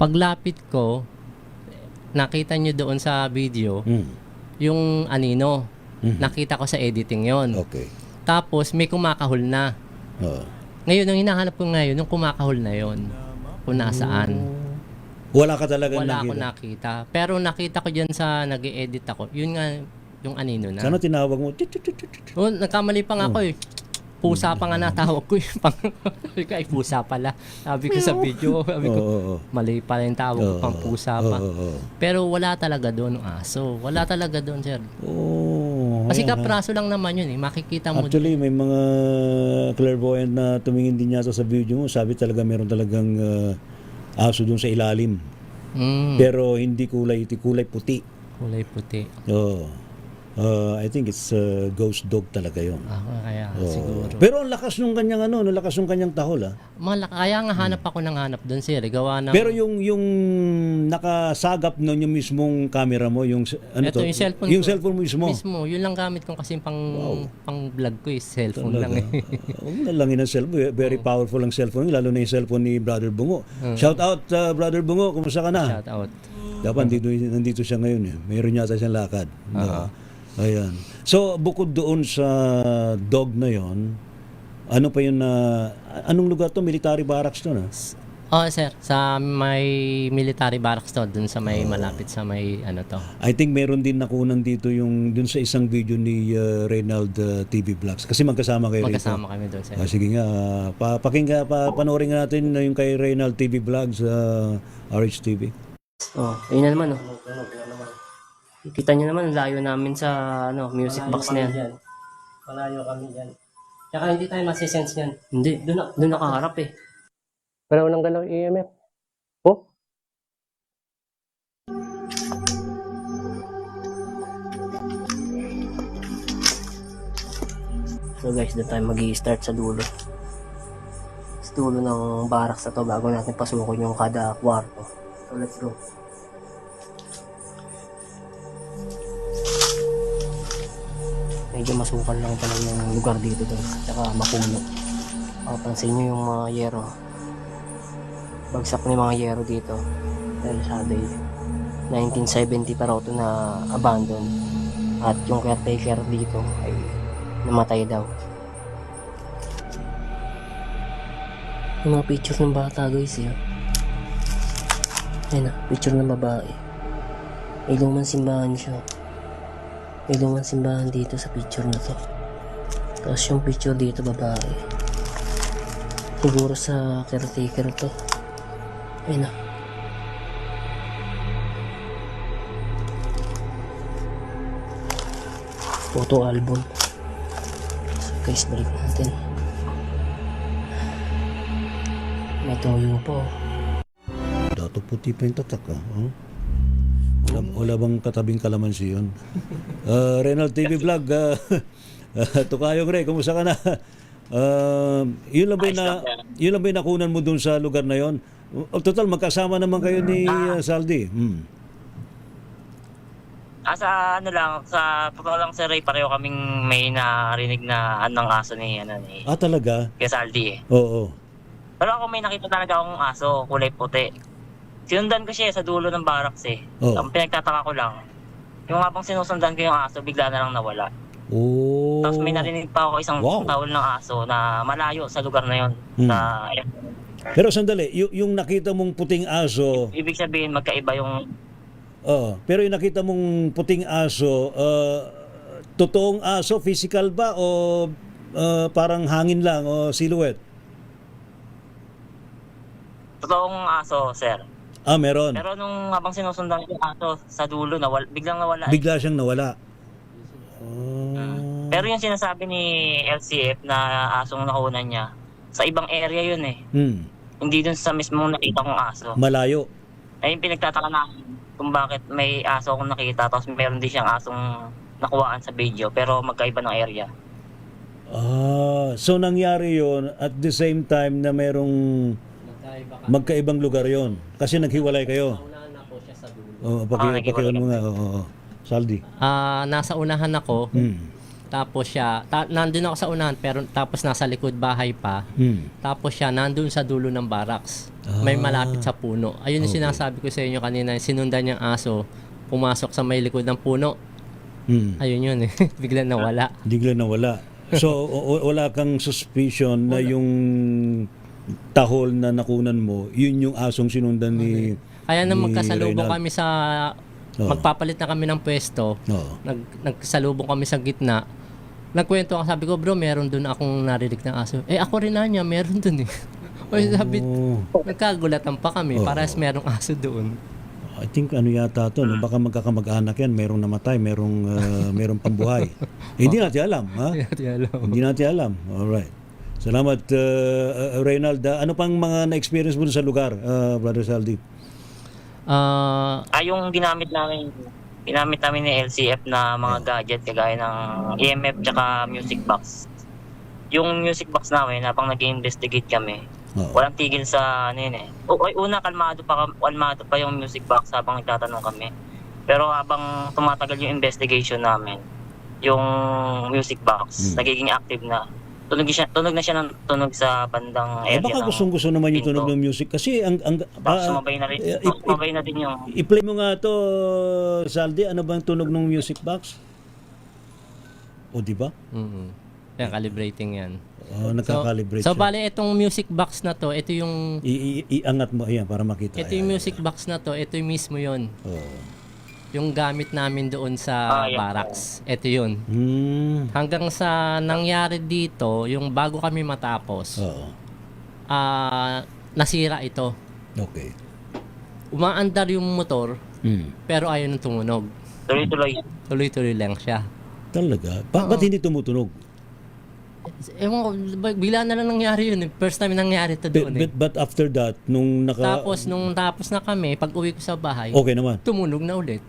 Speaker 14: Paglapit ko, nakita nyo doon sa video, yung anino. Nakita ko sa editing yon.
Speaker 19: Okay.
Speaker 14: Tapos may kumakahol na. Ngayon, ang hinahanap ko ngayon, yung kumakahol na yon, kung nasaan.
Speaker 19: Wala ka talaga
Speaker 14: Wala
Speaker 19: nakita?
Speaker 14: ako nakita. Pero nakita ko dyan sa nag-i-edit ako. Yun nga, yung anino na.
Speaker 19: Sana tinawag mo.
Speaker 14: Oh, nagkamali pa nga ako eh. Pusa pa nga natawag ko yung ay pusa pala. Sabi ko sa video, sabi ko, mali pala yung tawag ko, pang pusa pa. Pero wala talaga doon ng aso. Wala talaga doon, sir. Kasi kapraso lang naman yun eh. Makikita mo.
Speaker 19: Actually, may mga clairvoyant na tumingin din yata sa video mo. Sabi talaga meron talagang aso doon sa ilalim. Pero hindi kulay puti.
Speaker 14: Kulay puti.
Speaker 19: Oo. I think it's ghost dog talaga yun.
Speaker 14: Kaya siguro.
Speaker 19: Pero ang lakas nung kanyang lakas nung kanyang tahol
Speaker 14: Kaya nga hanap ako ng hanap doon, sir. Gawa ng...
Speaker 19: Pero yung nakasagap nun yung mismong camera mo, yung
Speaker 14: Ito, yung cellphone
Speaker 19: yung
Speaker 14: ko.
Speaker 19: cellphone mo mismo.
Speaker 14: Yun lang gamit ko kasi pang vlog ko cellphone lang eh.
Speaker 19: Huwag na langin ang cellphone. Very powerful ang cellphone, lalo na yung cellphone ni Brother Bungo. Shout out Brother Bungo, kumusta ka na?
Speaker 14: Shout out.
Speaker 19: Dapat nandito siya ngayon eh. Mayroon yata siyang lakad. Ayan. So, bukod doon sa dog na yon, ano pa yun anong lugar to? Military barracks to na?
Speaker 14: Sir. Sa may military barracks to, dun sa may malapit sa may to.
Speaker 19: I think meron din nakunan dito yung dun sa isang video ni Reynald TV Vlogs. Kasi magkasama kayo
Speaker 14: Magkasama kami doon, sir.
Speaker 19: Sige nga, panoorin nga natin yung kay Reynald TV Vlogs, RHTV.
Speaker 14: Ayun na naman Kita niyo naman, layo namin sa music box na yan. Malayo kami dyan. Tsaka hindi tayo masisense yan. Hindi, doon nakaharap eh. Wala nang galaw EMF. Oh? So guys, doon tayo mag-i-start sa dulo. Sa dulo ng barracks na to bago natin pasukin yung kada kwarto. So let's go. Medyo masukal lang talaga yung lugar dito doon. Tsaka mapuno. Papansin nyo yung mga yero. Bagsak na yung mga yero dito. Dahil sabi, 1970 pa raw ito na abandon. At yung caretaker dito ay namatay daw. Yung mga picture ng bata guys yun. Ayan na, picture ng babae. May lumang simbahan siya. May lumang simbahan dito sa picture na to. Tapos yung picture dito babae. Siguro sa caretaker to. Ayun na. Photo album. So guys, balik natin. May toyo po.
Speaker 19: Dato puti pa yung tatak Wala bang katabing kalamansi yun? Reynald TV Vlog, Tukayong Ray, kumusta ka na? Yun lang ba yung nakunan mo dun sa lugar na yon? Total, magkasama naman kayo ni Saldi.
Speaker 21: Sa totoo lang Sir Ray, pareho kaming may narinig na anong aso ni
Speaker 19: Talaga?
Speaker 21: kay Saldi eh.
Speaker 19: Oo.
Speaker 21: Pero ako may nakita talaga akong aso, kulay puti. Sinundan ko siya sa dulo ng barracks eh. Ang pinagtataka ko lang, yung habang sinusundan ko yung aso, bigla na lang nawala. Tapos may narinig pa ako isang tawol ng aso na malayo sa lugar na yon.
Speaker 19: Pero sandali, yung nakita mong puting aso...
Speaker 21: Ibig sabihin, magkaiba yung...
Speaker 19: pero yung nakita mong puting aso, totoong aso, physical ba o parang hangin lang o silhouette?
Speaker 21: Totoong aso, sir.
Speaker 19: Meron.
Speaker 21: Pero nung habang sinusundan ko yung aso sa dulo, biglang nawala.
Speaker 19: Bigla siyang nawala.
Speaker 21: Pero yung sinasabi ni LCF na asong nakunan niya, sa ibang area yun eh. Hindi dun sa mismong nakita kong aso.
Speaker 19: Malayo.
Speaker 21: Ayun pinagtataka namin kung bakit may aso akong nakita tapos meron din siyang asong nakuhaan sa video pero magkaiba ng area.
Speaker 19: So nangyari yon at the same time na merong magkaibang lugar yon kasi naghiwalay kayo. Pakiulan mo nga. Saldi.
Speaker 14: Nasa unahan ako. Tapos siya, nandun ako sa unahan pero tapos nasa likod bahay pa. Tapos siya nandun sa dulo ng barracks. May malapit sa puno. Ayun yung sinasabi ko sa inyo kanina, sinundan niyang aso, pumasok sa may likod ng puno. Ayun yun eh. Bigla nawala.
Speaker 19: So, wala kang suspicion na yung tahol na nakunan mo, yun yung asong sinundan ni
Speaker 14: Kaya nang
Speaker 19: ni
Speaker 14: magkasalubong
Speaker 19: Reynald?
Speaker 14: kami sa
Speaker 19: Oo.
Speaker 14: magpapalit na kami ng pwesto.
Speaker 19: Oo.
Speaker 14: Nagsalubong kami sa gitna. Nagkwento ako, sabi ko, bro, meron dun akong narinig ng aso. Ako rin na niya, meron dun eh. O sabi, nagkagulatan pa kami, parehas merong aso doon.
Speaker 19: I think ano yata to, no? Baka magkakamag-anak yan, merong namatay, merong pambuhay. Hindi natin alam, ha? Hindi natin alam. Alright. Salamat, Reynald. Ano pang mga na-experience mo sa lugar, Brother Saldi?
Speaker 21: Yung ginamit namin ni LCF na mga gadget kagaya ng EMF tsaka music box. Yung music box namin, habang nag-investigate kami, walang tigil sa ano yun eh. Una, kalmado pa yung music box habang nagtatanong kami. Pero habang tumatagal yung investigation namin, yung music box, nagiging active na. Tunog na siya ng tunog sa bandang area.
Speaker 19: Baka gustong-gusto naman yung tunog ng music kasi
Speaker 21: sumabay na din yung
Speaker 19: i-play mo nga to, Saldi, ano bang tunog ng music box? O di ba?
Speaker 14: Yan, calibrating yan.
Speaker 19: Nagka-calibrate
Speaker 14: So
Speaker 19: siya.
Speaker 14: bale, itong music box na to, ito yung
Speaker 19: iangat mo ayan para makita.
Speaker 14: ito yung music box na to, ito yung mismo yun. Yung gamit namin doon sa barracks. Ito yun. Hanggang sa nangyari dito, yung bago kami matapos, nasira ito.
Speaker 19: Okay.
Speaker 14: Umaandar yung motor, pero ayaw nang tumunog. Tuloy-tuloy lang siya.
Speaker 19: Talaga? Ba't hindi tumutunog?
Speaker 14: Ewan ko, bigla na lang nangyari yun. First time nangyari ito doon.
Speaker 19: But after that, nung
Speaker 14: Tapos, nung tapos na kami, pag uwi ko sa bahay,
Speaker 19: okay naman.
Speaker 14: tumunog na ulit.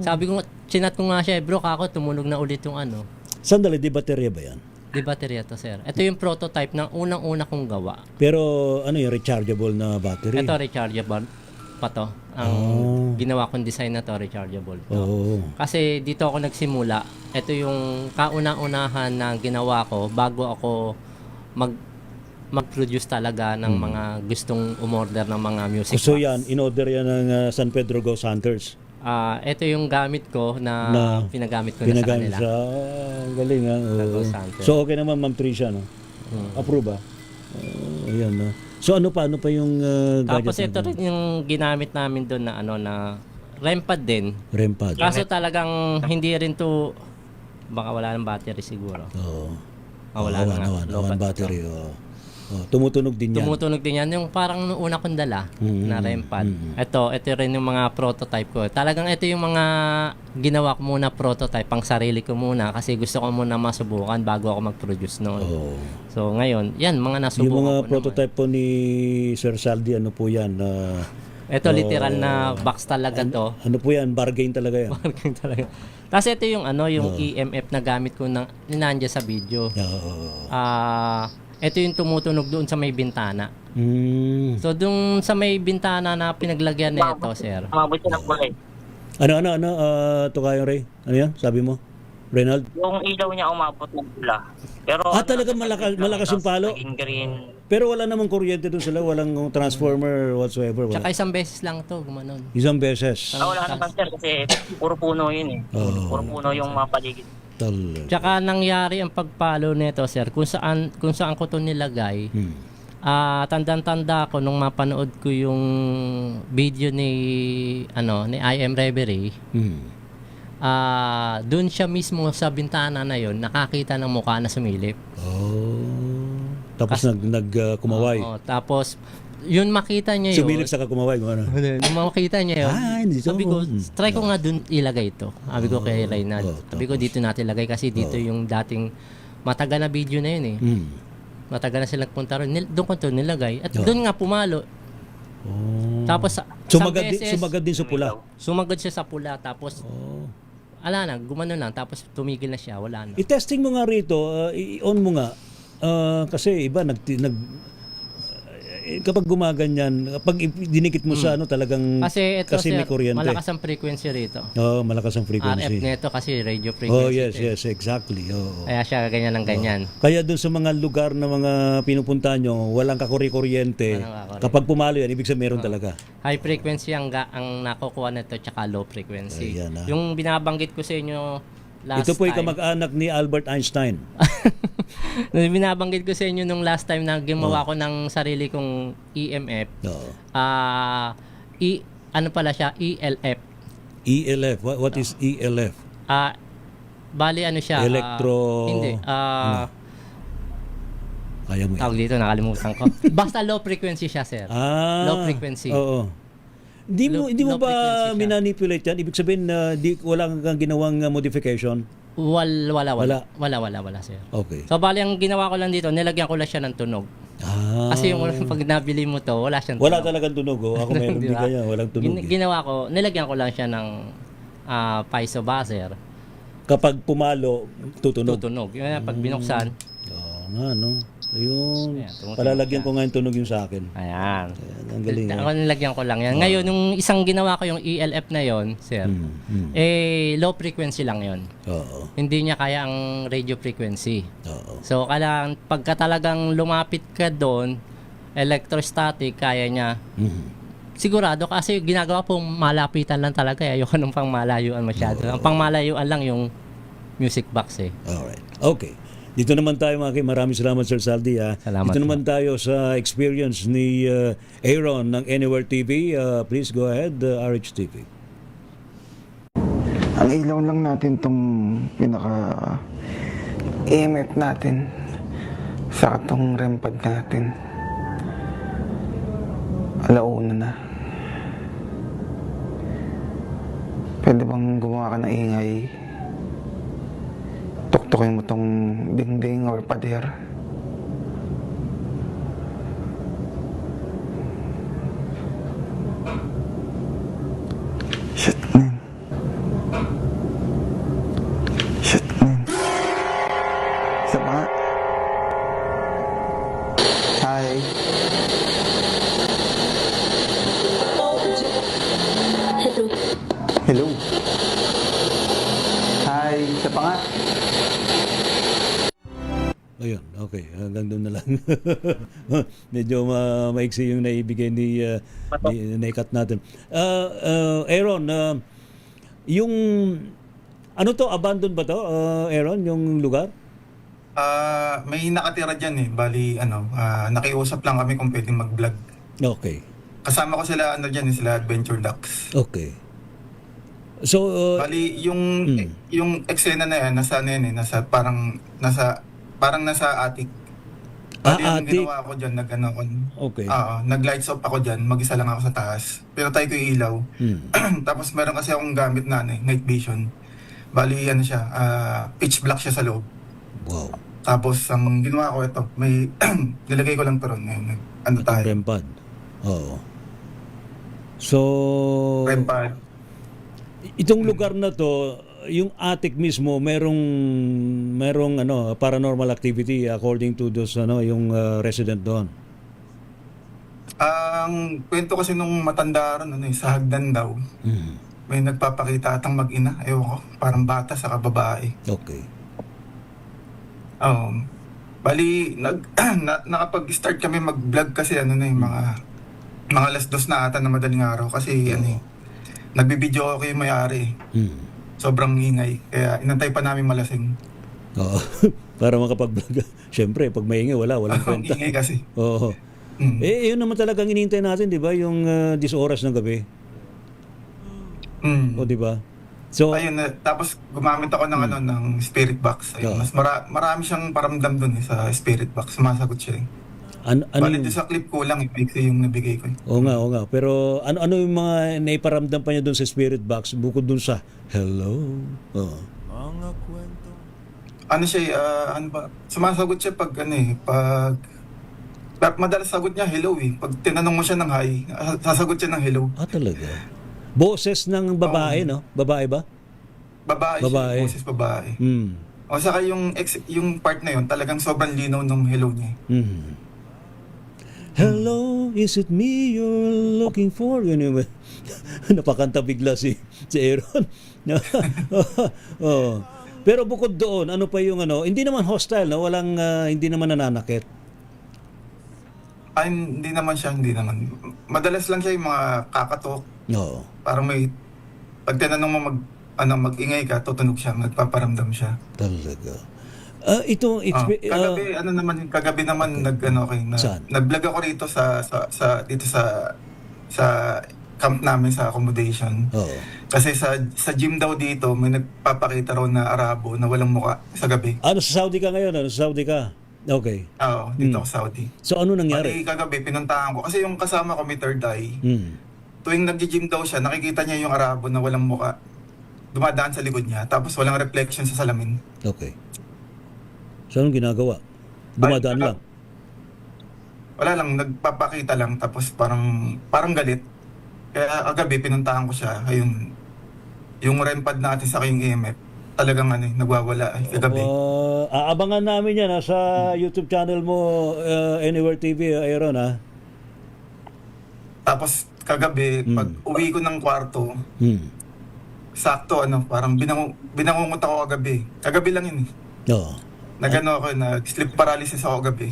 Speaker 14: Sabi ko, chinat ko nga siya, bro, kako, tumunog na ulit yung ano.
Speaker 19: Sandali, di baterya ba yan?
Speaker 14: Di baterya to, sir. Ito yung prototype ng unang-una kong gawa.
Speaker 19: Pero ano yung rechargeable na battery?
Speaker 14: Ito, rechargeable pa to. Ang ginawa kong design na to, rechargeable to. Kasi dito ako nagsimula. Ito yung kauna-unahan na ginawa ko bago ako mag-produce talaga ng mga gustong umorder ng mga music
Speaker 19: So
Speaker 14: box.
Speaker 19: yan, in-order yan ng San Pedro Ghost Hunters.
Speaker 14: Ito yung gamit ko na pinagamit ko na sa kanila.
Speaker 19: Galing ha.
Speaker 14: Ghost Hunter.
Speaker 19: So okay naman, Ma'am Tricia, no? Approve ba? Ayan, no? So ano pa yung gadget?
Speaker 14: Tapos ito rin yung ginamit namin doon na na REM pad din.
Speaker 19: REM pad.
Speaker 14: Kaso talagang hindi rin to, baka wala ng battery siguro. Wala na
Speaker 19: battery. Tumutunog din yan.
Speaker 14: Tumutunog din yan. Yung parang nung una kong dala na REM pad. Ito rin yung mga prototype ko. Talagang ito yung mga ginawa ko muna prototype, pang sarili ko muna kasi gusto ko muna masubukan bago ako mag-produce noon. So ngayon, yan, mga nasubukan
Speaker 19: yung mga
Speaker 14: ko
Speaker 19: prototype po ni Sir Saldi, ano po yan?
Speaker 14: Ito literal na box talaga to.
Speaker 19: Ano po yan? Bargain talaga yan.
Speaker 14: Bargain talaga. Tapos ito yung yung EMF na gamit ko na nandiyan sa video. Ito yung tumutunog doon sa may bintana. So doon sa may bintana na pinaglagyan nito, sir.
Speaker 21: Umabot siya ng kulay.
Speaker 19: Ano, Tukayo Ray? Ano yan? Sabi mo? Reynald?
Speaker 21: Yung ilaw niya umabot ng pula. Pero
Speaker 19: talaga malakas yung palo?
Speaker 21: naging green.
Speaker 19: Pero wala namang kuryente doon sila, walang transformer whatsoever.
Speaker 14: Tsaka isang beses lang to, gumanon.
Speaker 19: Isang beses.
Speaker 21: Wala naman sir kasi puro puno yun eh. Puro puno yung mga paligid.
Speaker 14: Tsaka nangyari ang pagpalo nito, sir, kung saan ko to nilagay. Tandang-tanda ko nung mapanood ko yung video ni I Am Reverie. Doon siya mismo sa bintana na yon nakakita ng mukha na sumilip.
Speaker 19: Tapos kumaway.
Speaker 14: Tapos yun makita niya yun.
Speaker 19: Sumilip sa kumaway.
Speaker 14: Nung makita niya yun, sabi ko, try ko nga dun ilagay ito. Sabi ko kay Reynald. Sabi ko dito natin ilagay kasi dito yung dating matagal na video na yun eh. Matagal na silang punta rin. Doon ko ito nilagay. At doon nga pumalo. Tapos
Speaker 19: sumagad din sa pula.
Speaker 14: Sumagad siya sa pula. Tapos ala na, gumano lang. Tapos tumigil na siya. Wala na.
Speaker 19: I-testing mo nga rito. I-on mo nga. Kasi iba kapag gumaganyan, pag dinikit mo sa talagang
Speaker 14: kasi
Speaker 19: may kuryente.
Speaker 14: Malakas ang frequency rito.
Speaker 19: Malakas ang frequency.
Speaker 14: RF nito kasi radio frequency.
Speaker 19: Yes, exactly.
Speaker 14: Kaya siya ganyan ng ganyan.
Speaker 19: Kaya doon sa mga lugar na mga pinupunta nyo, walang kakuri-kuryente. Kapag pumalo yan, ibig sabihin meron talaga.
Speaker 14: High frequency ang nakukuha nito tsaka low frequency. Yung binabanggit ko sa inyo Last
Speaker 19: Ito po ay
Speaker 14: time.
Speaker 19: kamag-anak ni Albert Einstein.
Speaker 14: Binabanggit ko sa inyo nung last time na gumawa ko ng sarili kong EMF. Ano pala siya? ELF.
Speaker 19: ELF. What is ELF?
Speaker 14: Bali ano siya? Hindi.
Speaker 19: Kaya mo yan.
Speaker 14: Tawag dito, nakalimutan ko. Basta low frequency siya, sir. Low frequency.
Speaker 19: Oo. Hindi mo ba minanipulate yan? Ibig sabihin na wala kang ginawang modification?
Speaker 14: Wala, sir.
Speaker 19: Okay.
Speaker 14: So, bali, ang ginawa ko lang dito, nilagyan ko lang siya ng tunog. Kasi yung pag nabili mo to, wala siyang tunog.
Speaker 19: Wala talagang tunog. Ako meron din kaya, walang tunog.
Speaker 14: Ginawa ko, nilagyan ko lang siya ng piezo buzzer.
Speaker 19: Kapag pumalo, tutunog.
Speaker 14: Yun, pag binuksan.
Speaker 19: Nga, no? Ayun.
Speaker 14: Ayan,
Speaker 19: Palalagyan ko nga yung tunog yung sa akin.
Speaker 14: Ayan.
Speaker 19: Ang galing.
Speaker 14: Ako nilagyan ko lang yan. Ngayon, yung isang ginawa ko yung ELF na yon, sir, low frequency lang yon.
Speaker 19: Oo.
Speaker 14: Hindi niya kaya ang radio frequency. So, kailangan, pagka talagang lumapit ka doon, electrostatic, kaya niya. Sigurado, kasi ginagawa pong malapitan lang talaga. Ayoko nung pang malayuan masyado. Ang pang malayuan lang yung music box eh.
Speaker 19: Alright. Okay. Dito naman tayo mga maraming salamat Sir Saldi.
Speaker 14: Salamat.
Speaker 19: Dito naman tayo sa experience ni Aaron ng Anywhere TV. Please go ahead, RH TV.
Speaker 16: Ang ilaw lang natin tong pinaka EMF natin sa tong REM pad natin. Alauna na. Pwede bang gumawa ka ng ingay? Tuktukin mo tong dingding or pader. Shit, man. Isa pa nga. Hi. Hello. Hi. Isa pa nga.
Speaker 19: Ayun, okay. Hanggang doon na lang. Medyo maiksi yung naibigay ni naikat natin. Aaron, yung ano to, abandon ba to, Aaron, yung lugar?
Speaker 22: May nakatira dyan eh. Bali, nakiusap lang kami kung pwedeng mag-vlog.
Speaker 19: Okay.
Speaker 22: Kasama ko sila, sila Adventure Ducks.
Speaker 19: Okay. So,
Speaker 22: bali, yung eksena na yan, parang nasa attic. Bali, ang ginawa ko dyan, nag-lights off ako dyan, mag-isa lang ako sa taas. Pero tayo ko yung ilaw. Tapos meron kasi akong gamit na night vision. Bali, pitch black siya sa loob.
Speaker 19: Wow.
Speaker 22: Tapos, ang ginawa ko ito, may nilagay ko lang to ron. Tayo?
Speaker 19: REM pad. Oo. So,
Speaker 22: REM pad.
Speaker 19: Itong lugar na to, yung attic mismo, merong paranormal activity according to those yung resident doon.
Speaker 22: Ang kwento kasi nung matanda ron, sa hagdan daw. May nagpapakita atang mag-ina, ewan ko, parang bata sa babae.
Speaker 19: Okay.
Speaker 22: Bali, nakapag-start kami mag-vlog kasi mga alas 2 na ata na madaling araw kasi nagbibideo ako yung may-ari. Sobrang ingay. Kaya inantay pa namin malasing.
Speaker 19: Oo. Para makapag-vlog. Siyempre, pag maingay, walang kwenta.
Speaker 22: Ingay kasi.
Speaker 19: Oo. Yun naman talagang inintay natin, di ba? Yung 10 oras ng gabi. O, di ba? So,
Speaker 22: ayun, tapos gumamit ako ng spirit box. Ayun, mas marami siyang paramdam dun sa spirit box. Sumasagot siya. Bali doon sa clip ko lang, yung nabigay ko.
Speaker 19: Oo nga. Pero ano yung mga naiparamdam pa niya doon sa spirit box bukod doon sa hello?
Speaker 22: Mga kwento. Sumasagot siya pag madalas sagot niya hello eh. Pag tinanong mo siya ng hi, sasagot siya ng hello.
Speaker 19: Talaga? Boses ng babae, no? Babae ba?
Speaker 22: Babae. Boses babae. O saka yung part na yun, talagang sobrang linaw ng hello niya.
Speaker 19: Hello, is it me you're looking for? Anyway, napakanta bigla si Aaron. Pero bukod doon, ano pa yung hindi naman hostile, no? Walang, hindi naman nananakit.
Speaker 22: Hindi naman. Madalas lang siya yung mga kakatok.
Speaker 19: Oo.
Speaker 22: Parang pag tinanong mo mag-ingay ka, tutunog siya, magpaparamdam siya.
Speaker 19: Talaga. Ito,
Speaker 22: kagabi naman nag-vlog ako rito sa camp namin sa accommodation.
Speaker 19: Oo.
Speaker 22: Kasi sa gym daw dito may nagpapakita raw na Arabo na walang muka sa gabi.
Speaker 19: Ano, sa Saudi ka ngayon? Sa Saudi ka? Okay.
Speaker 22: Oo, dito ako sa Saudi.
Speaker 19: So ano nangyari?
Speaker 22: Kagabi pinuntahan ko kasi yung kasama ko may third eye. Tuwing nag-gym daw siya, nakikita niya yung Arabo na walang muka. Dumadaan sa likod niya, tapos walang reflection sa salamin.
Speaker 19: Okay. So anong ginagawa? Dumadaan lang?
Speaker 22: Wala lang, nagpapakita lang, tapos parang galit. Kaya kagabi pinuntahan ko siya, ayun, yung REM pad natin sa yung EMF, talagang nagwawala kagabi.
Speaker 19: Aabangan namin yan sa YouTube channel mo, Anywhere TV, Aaron, ha?
Speaker 22: Tapos kagabi, pag uwi ko ng kwarto, sakto, parang binangungot ako kagabi. Kagabi lang yun.
Speaker 19: Oo.
Speaker 22: Nag-sleep paralysis ako kagabi.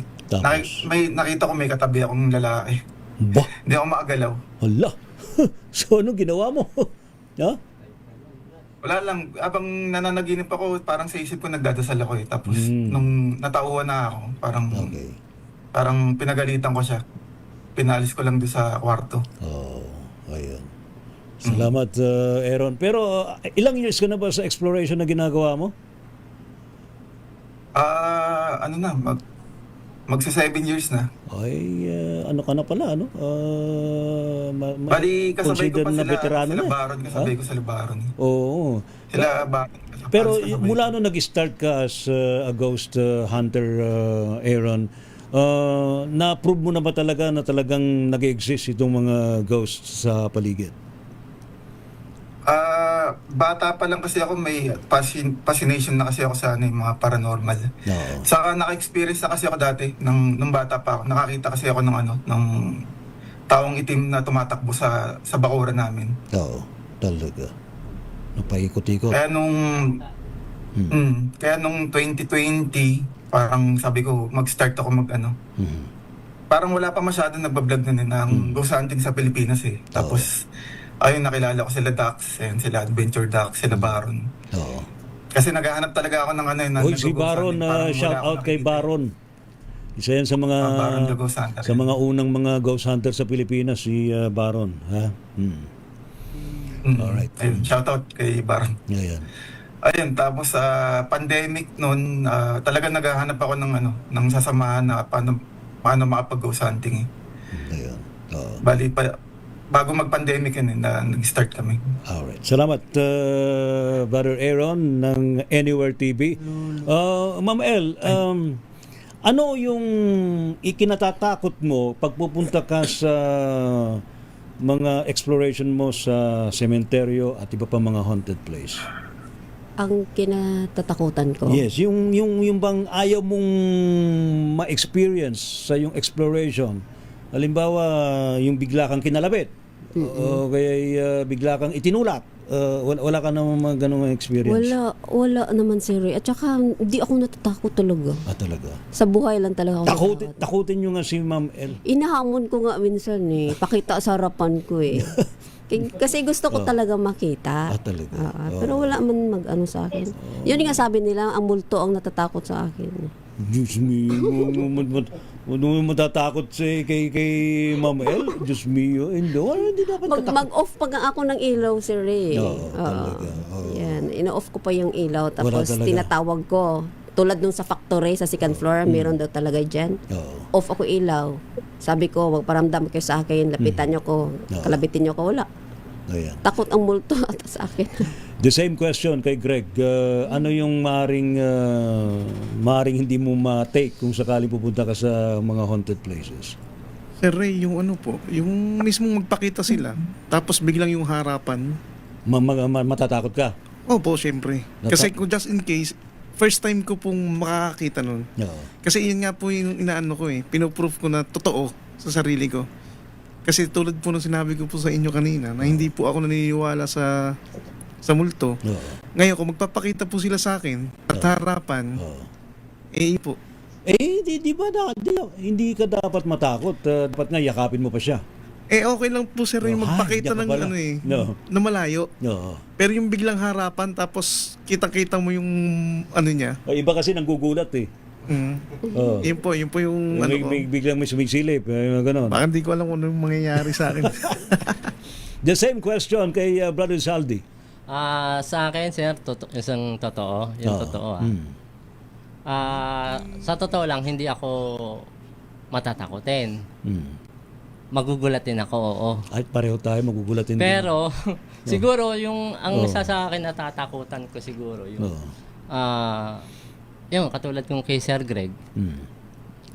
Speaker 22: Nakita ko may katabi akong lalaki.
Speaker 19: Ba?
Speaker 22: Hindi ako maagalaw.
Speaker 19: Hala. So ano ginawa mo? Ha?
Speaker 22: Wala lang. Habang nananaginip ako, parang sa isip ko nagdadasal ako eh. Tapos nung natauhan na ako, parang pinagalitan ko siya. Pinalis ko lang doon sa kwarto.
Speaker 19: Ayun. Salamat, Aaron. Pero ilang years ka na ba sa exploration na ginagawa mo?
Speaker 22: Magsa 7 years na.
Speaker 19: Ay, ano ka na pala, ano?
Speaker 22: Bali, kasabay ko pa
Speaker 19: sila
Speaker 22: Baron. Kasabay ko sa Baron.
Speaker 19: Oo.
Speaker 22: Sila Baron.
Speaker 19: Pero mula nung nag-start ka as a ghost hunter, Aaron, na-prove mo na ba talaga na talagang nag-exist itong mga ghosts sa paligid?
Speaker 22: Bata pa lang kasi ako, may fascination na kasi ako sa yung mga paranormal. Saka naka-experience na kasi ako dati nung bata pa ako. Nakakita kasi ako ng taong itim na tumatakbo sa bakuran namin.
Speaker 19: Oo, talaga. Napaikot-ikot.
Speaker 22: Kaya nung 2020, parang sabi ko, mag-start ako parang wala pa masyado nagbablog na ng ghost hunting sa Pilipinas eh. Tapos ayun, nakilala ko sila Dax, sila Adventure Dax, sila Baron.
Speaker 19: Oo.
Speaker 22: Kasi naghahanap talaga ako ng
Speaker 19: si Baron, shout out kay Baron. Isa yan sa mga mga unang mga ghost hunter sa Pilipinas, si Baron, ha? Alright.
Speaker 22: Ayun, shout out kay Baron. Ayun, tapos pandemic noon, talaga naghahanap ako ng sasamahan na paano makapag-ghost hunting eh.
Speaker 19: Ayun.
Speaker 22: Bali bago mag-pandemic yun na nag-start kami.
Speaker 19: Alright. Salamat, Brother Aaron ng Anywhere TV. Ma'am El, ano yung ikinatatakot mo pag pupunta ka sa mga exploration mo sa sementeryo at iba pa mga haunted place?
Speaker 7: Ang kinatatakutan ko?
Speaker 19: Yes, yung bang ayaw mong ma-experience sa yung exploration. Halimbawa, yung bigla kang kinalabit o kaya bigla kang itinulak. Wala ka naman mga ganung experience?
Speaker 7: Wala naman, sir. At saka, hindi ako natatakot talaga.
Speaker 19: Talaga?
Speaker 7: Sa buhay lang talaga ako.
Speaker 19: Takutin nyo nga si Ma'am El.
Speaker 7: Inahamon ko nga minsan eh. Pakita sa harapan ko eh. Kasi gusto ko talaga makita.
Speaker 19: Talaga?
Speaker 7: Pero wala man mag-ano sa akin. Yun nga sabi nila, ang multo ang natatakot sa akin.
Speaker 19: Diyos mio, ano matatakot kay Ma'am El? Diyos mio, hindi dapat
Speaker 7: mag-off pa nga ako ng ilaw, sir eh.
Speaker 19: Talaga.
Speaker 7: Yan, ina-off ko pa yung ilaw, tapos
Speaker 19: talaga.
Speaker 7: tinatawag ko. Tulad nung sa factory sa second floor, meron daw talaga dyan. Off ako ilaw. Sabi ko, magparamdam kayo sa akin, lapitan nyo ko, kalabitin nyo ko, wala.
Speaker 19: Ayan.
Speaker 7: Takot ang multo sa akin.
Speaker 19: The same question kay Greg. Ano yung maring hindi mo ma-take kung sakaling pupunta ka sa mga haunted places?
Speaker 18: Sir Ray, yung yung mismong magpakita sila, tapos biglang yung harapan.
Speaker 19: Matatakot ka?
Speaker 18: Opo, syempre. Kasi kung just in case, first time ko pong makakakita nun. Kasi yun nga po yung inaano ko eh. Pinoproof ko na totoo sa sarili ko. Kasi tulad po ng sinabi ko po sa inyo kanina, na hindi po ako naniniwala sa multo. Ngayon, kung magpapakita po sila sa akin at harapan, po.
Speaker 19: Di ba hindi ka dapat matakot? Dapat nga yakapin mo pa siya.
Speaker 18: okay lang po sir yung magpakita
Speaker 19: diyan ka
Speaker 18: ng
Speaker 19: pala.
Speaker 18: ano eh,
Speaker 19: No.
Speaker 18: na malayo.
Speaker 19: No.
Speaker 18: Pero yung biglang harapan tapos kita-kita mo yung ano niya.
Speaker 19: O, iba kasi nanggugulat eh. Oh.
Speaker 18: Yun po yung ano ko.
Speaker 19: Biglang may sumisilip, gano'n.
Speaker 18: Baka hindi ko alam kung ano yung mangyayari sa akin.
Speaker 19: The same question kay Brother Saldi.
Speaker 14: Sa akin, sir, isang totoo. Yung totoo, sa totoo lang, hindi ako matatakutin. Magugulatin ako, oo.
Speaker 19: Ay, pareho tayo, magugulatin din.
Speaker 14: Pero, siguro, yung ang isa sa akin natatakutan ko siguro, yung, yung katulad kong kay Sir Greg,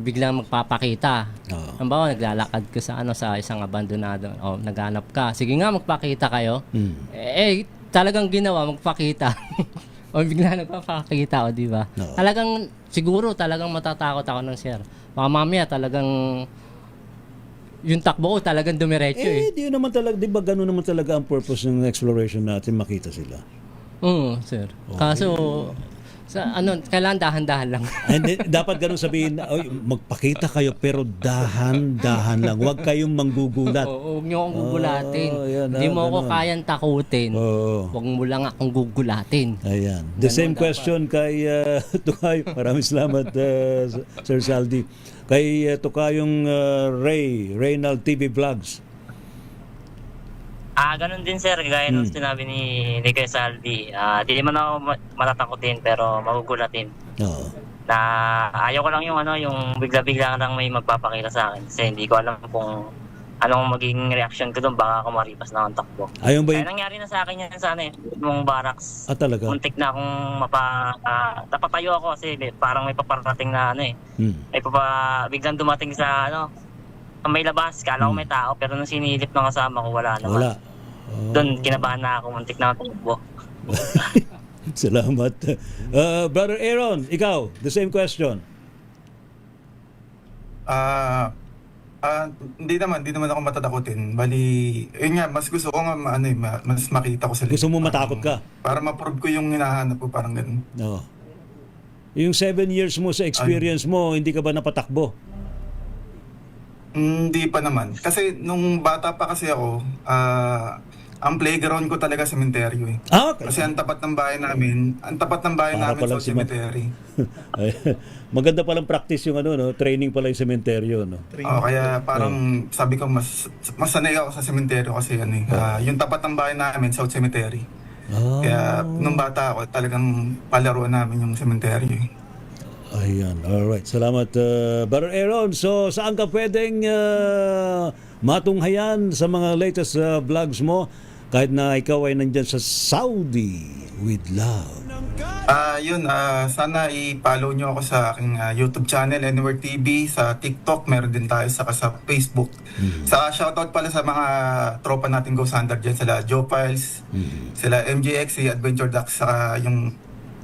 Speaker 14: biglang magpapakita. Halimbawa, naglalakad ka sa isang abandonado, naghanap ka. Sige nga, magpakita kayo. Talagang ginawa, magpakita. O bigla nagpapakita, di ba? Talagang, siguro, talagang matatakot ako ng sir. Baka mamaya, talagang, yung takbo ko talagang dumiretso
Speaker 19: di naman talaga, di ba gano'n naman talaga ang purpose ng exploration natin, makita sila?
Speaker 14: Oo, sir. Okay. Kaso, kailangan dahan-dahan lang.
Speaker 19: And dapat ganun sabihin, magpakita kayo pero dahan-dahan lang. Huwag kayong manggugulat.
Speaker 14: Huwag niyo akong gugulatin. Hindi mo ako kayang takutin. Huwag mo lang akong gugulatin.
Speaker 19: Ayan. The same question kay Tukay. Maraming salamat, Sir Saldi. Kay Tukayong Reynald TV Vlogs.
Speaker 21: Ganun din sir, gaya nung sinabi ni Kuya Saldi. Di man ako matatakutin pero magugulatin. Na ayaw ko lang yung bigla-bigla lang may magpapakita sa akin kasi hindi ko alam kung anong magiging reaction ko doon, baka ako maripas na ang takbo. Kaya nangyari na sa akin yan sa mong barracks.
Speaker 19: Talaga?
Speaker 21: Muntik na akong napatayo ako kasi parang may paparating na may biglang dumating sa may labas, kala ko may tao, pero nung sinilip ng kasama ko, wala naman.
Speaker 19: Wala.
Speaker 21: Doon, kinabahan na ako, muntik na ako tumakbo.
Speaker 19: Salamat. Brother Aaron, ikaw, the same question.
Speaker 22: Hindi naman ako matatakutin. Bali, yun nga, mas gusto ko nga mas makita ko sila.
Speaker 19: Gusto mo matakot ka?
Speaker 22: Para ma-prove ko yung hinahanap ko, parang ganun.
Speaker 19: Yung 7 years mo sa experience mo, hindi ka ba napatakbo?
Speaker 22: Hindi pa naman. Kasi nung bata pa kasi ako, ang playground ko talaga sementeryo eh.
Speaker 19: Okay.
Speaker 22: Kasi ang tapat ng bahay namin sa cemetery.
Speaker 19: Maganda palang practice yung training pala yung sementeryo, no?
Speaker 22: Kaya parang sabi ko mas sanay ako sa sementeryo kasi yung tapat ng bahay namin South Cemetery. Kaya nung bata ako, talagang palaruan namin yung sementeryo eh.
Speaker 19: Ayan, alright. Salamat, Brother Aaron. So, saan ka pwedeng matunghayan sa mga latest vlogs mo kahit na ikaw ay nandyan sa Saudi with love?
Speaker 22: Sana i-follow nyo ako sa aking YouTube channel, Anywhere TV, sa TikTok, meron din tayo sa Facebook. Sa shoutout pala sa mga tropa natin Ghost Hunter dyan, sila Joe Files, sila MJX, si Adventure Ducks, saka yung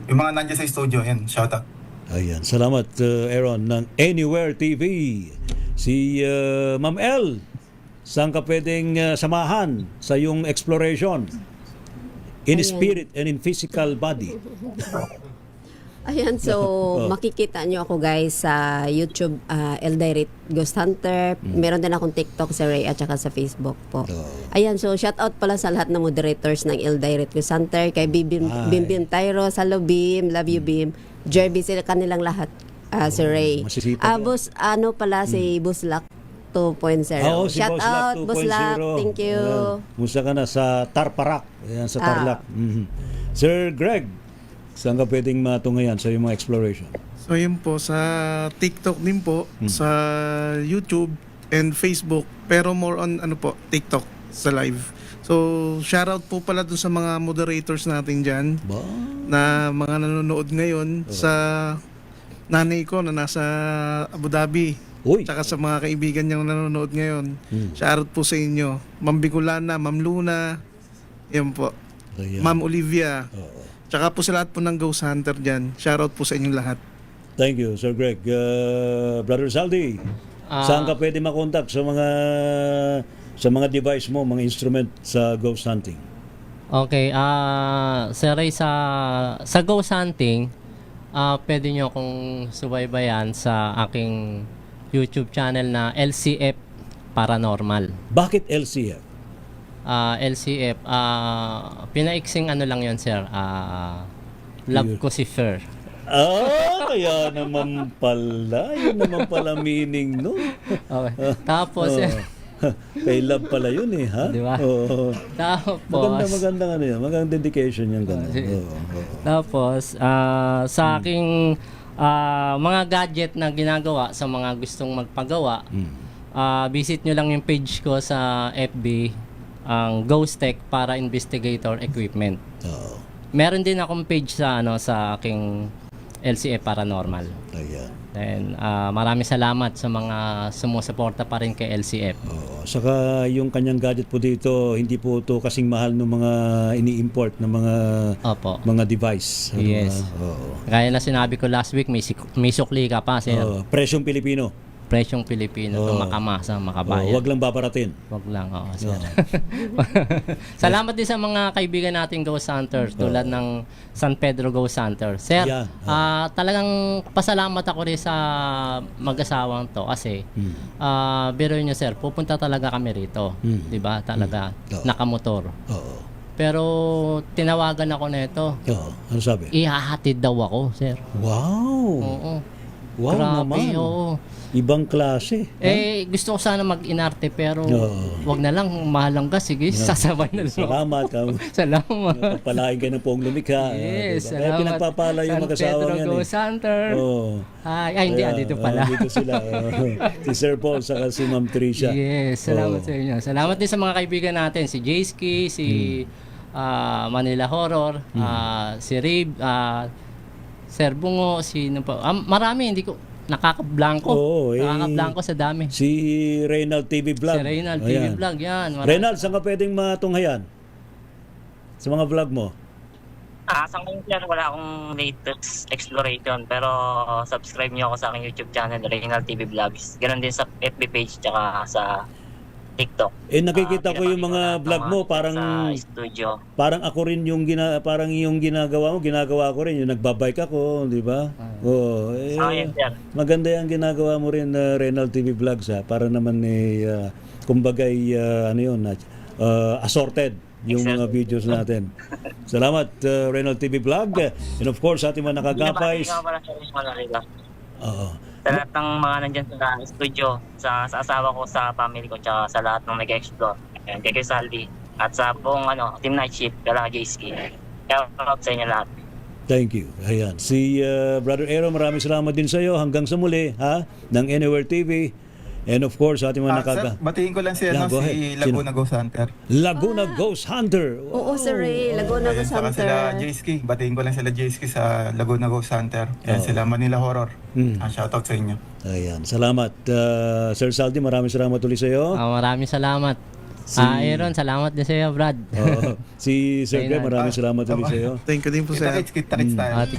Speaker 22: mga nandyan sa studio, yan, shoutout.
Speaker 19: Ayan, salamat Aaron ng Anywhere TV. Si Ma'am L, saan ka pwedeng samahan sa iyong exploration? In spirit and in physical body.
Speaker 17: Ayan, so makikita nyo ako guys sa YouTube, Eldirect Ghost Hunter. Meron din akong TikTok sa Ray at saka sa Facebook po. Ayan, so shout out pala sa lahat ng moderators ng Eldirect Ghost Hunter. Kay Bim Tyro, Salo Bim, Love You Bim, Jerby, sila kanilang lahat. Si Ray. Boss, si Buslak 2.0.
Speaker 19: Si
Speaker 17: Shout out, Buslak. Thank you.
Speaker 19: Musta ka na sa Tarparak. Ayan, sa Tarlac. Sir Greg, saan ka pwedeng matunghayan sa iyong mga exploration?
Speaker 18: So yun po, sa TikTok din po, sa YouTube and Facebook, pero more on TikTok sa live. So shoutout po pala dun sa mga moderators natin dyan na mga nanonood ngayon, sa nanay ko na nasa Abu Dhabi, tsaka sa mga kaibigan niyang nanonood ngayon. Shoutout po sa inyo, Ma'am Bicolana, Ma'am Luna, yan po, Ma'am Olivia, tsaka po sa lahat po ng Ghost Hunter dyan. Shoutout po sa inyong lahat.
Speaker 19: Thank you, Sir Greg. Brother Saldi, saan ka pwede makontak sa mga device mo, mga instrument sa ghost hunting?
Speaker 14: Okay, Sir Ray, sa ghost hunting, pwede nyo akong subaybayan sa aking YouTube channel na LCF paranormal.
Speaker 19: Bakit LCF?
Speaker 14: LCF, pinaiksing ano lang yun, sir. Love ko si Fer.
Speaker 19: Kaya naman pala. Yun naman pala meaning, no?
Speaker 14: Okay. Tapos,
Speaker 19: kay love pala yun eh, ha?
Speaker 14: Di ba?
Speaker 19: Oo.
Speaker 14: Tapos,
Speaker 19: Magandang ano yan. Magandang dedication yan.
Speaker 14: Tapos, sa aking mga gadget na ginagawa sa mga gustong magpagawa, visit nyo lang yung page ko sa FB, ang Ghost Tech para Investigator Equipment. Meron din akong page sa sa aking LCF Paranormal.
Speaker 19: Ayan.
Speaker 14: And maraming salamat sa mga sumusuporta pa rin kay LCF.
Speaker 19: Saka yung kanyang gadget po dito, hindi po ito kasing mahal ng mga ini-import na mga device.
Speaker 14: Yes. Kaya na sinabi ko last week, may sukli ka pa, sir.
Speaker 19: Presyong Pilipino.
Speaker 14: Presyong Pilipino, makamasa, makabayan.
Speaker 19: Wag lang babaratin.
Speaker 14: Wag lang, sir. Salamat din sa mga kaibigan nating Ghost Hunters tulad ng San Pedro Ghost Hunter. Sir, talagang pasalamat ako rin sa mag-asawang to kasi biro nyo, sir, pupunta talaga kami rito. Diba? Talaga, nakamotor. Pero tinawagan ako nito.
Speaker 19: Ano sabi?
Speaker 14: Ihahatid daw ako, sir.
Speaker 19: Wow!
Speaker 14: Oo.
Speaker 19: Wow
Speaker 14: grabe,
Speaker 19: naman.
Speaker 14: Oo.
Speaker 19: Ibang klase.
Speaker 14: Gusto ko sana mag-inarte pero wag na lang, mahal lang ka. Sige, sasabay na lang.
Speaker 19: Salamat.
Speaker 14: Salamat.
Speaker 19: Palain ka ng poong lumikha.
Speaker 14: Yes,
Speaker 19: Kaya pinagpapala yung mag-asawang yan.
Speaker 14: San Pedro Ghost Hunter. Hindi, dito pala.
Speaker 19: Dito sila. Si Sir Paul saka si Ma'am Tricia.
Speaker 14: Yes, salamat sa inyo. Salamat din sa mga kaibigan natin. Si Jayski, si Manila Horror, si Rib, Sir Bungo, sino pa? Marami, hindi ko nakakablanko. Nakakablanko sa dami.
Speaker 19: Si Reynald TV Vlog.
Speaker 14: Si Reynald TV Vlog, yan.
Speaker 19: Reynald, saan ka pwedeng matunghayan? Sa mga vlog mo?
Speaker 21: Sa ngayon sir, wala akong latest exploration pero subscribe niyo ako sa aking YouTube channel, Reynald TV Vlogs. Ganon din sa FB page tsaka sa TikTok.
Speaker 19: Nakikita ko yung mga vlog mo parang
Speaker 21: studio.
Speaker 19: Parang ako rin yung parang yung ginagawa ko rin, yung nagbabike ako, di ba? Maganda yung ginagawa mo rin Reynald TV Vlogs para naman kumbaga assorted yung mga videos natin. Salamat Reynald TV Vlog. And of course, ating mga nakagapay.
Speaker 21: Sa lahat ng mga nandyan sa studio, sa asawa ko, sa family ko, tsaka sa lahat ng nag-explore. Kay Saldi. At sa buong Team Night Shift, kala Jayski. Kaya sa inyo lahat.
Speaker 19: Thank you. Ayan. Si Brother Aero, maraming salamat din sa iyo. Hanggang sa muli, ng Anywhere TV. And of course, ating mga
Speaker 22: Sir, batiin ko lang si Laguna Ghost Hunter.
Speaker 19: Laguna Ghost Hunter.
Speaker 17: Oo, Sir Ray. Laguna Ghost
Speaker 22: Saka
Speaker 17: Hunter.
Speaker 22: sila Jayski. Batiin ko lang sila Jayski sa Laguna Ghost Hunter. Yan sila Manila Horror. Shoutout sa inyo.
Speaker 19: Ayan. Salamat. Sir Saldi, maraming salamat ulit sa iyo.
Speaker 14: Maraming salamat. Aaron, salamat din sa iyo, Brad.
Speaker 19: Si Sir Greg, maraming salamat ulit sa iyo.
Speaker 22: Thank you din po, sir. Kita-kits tayo.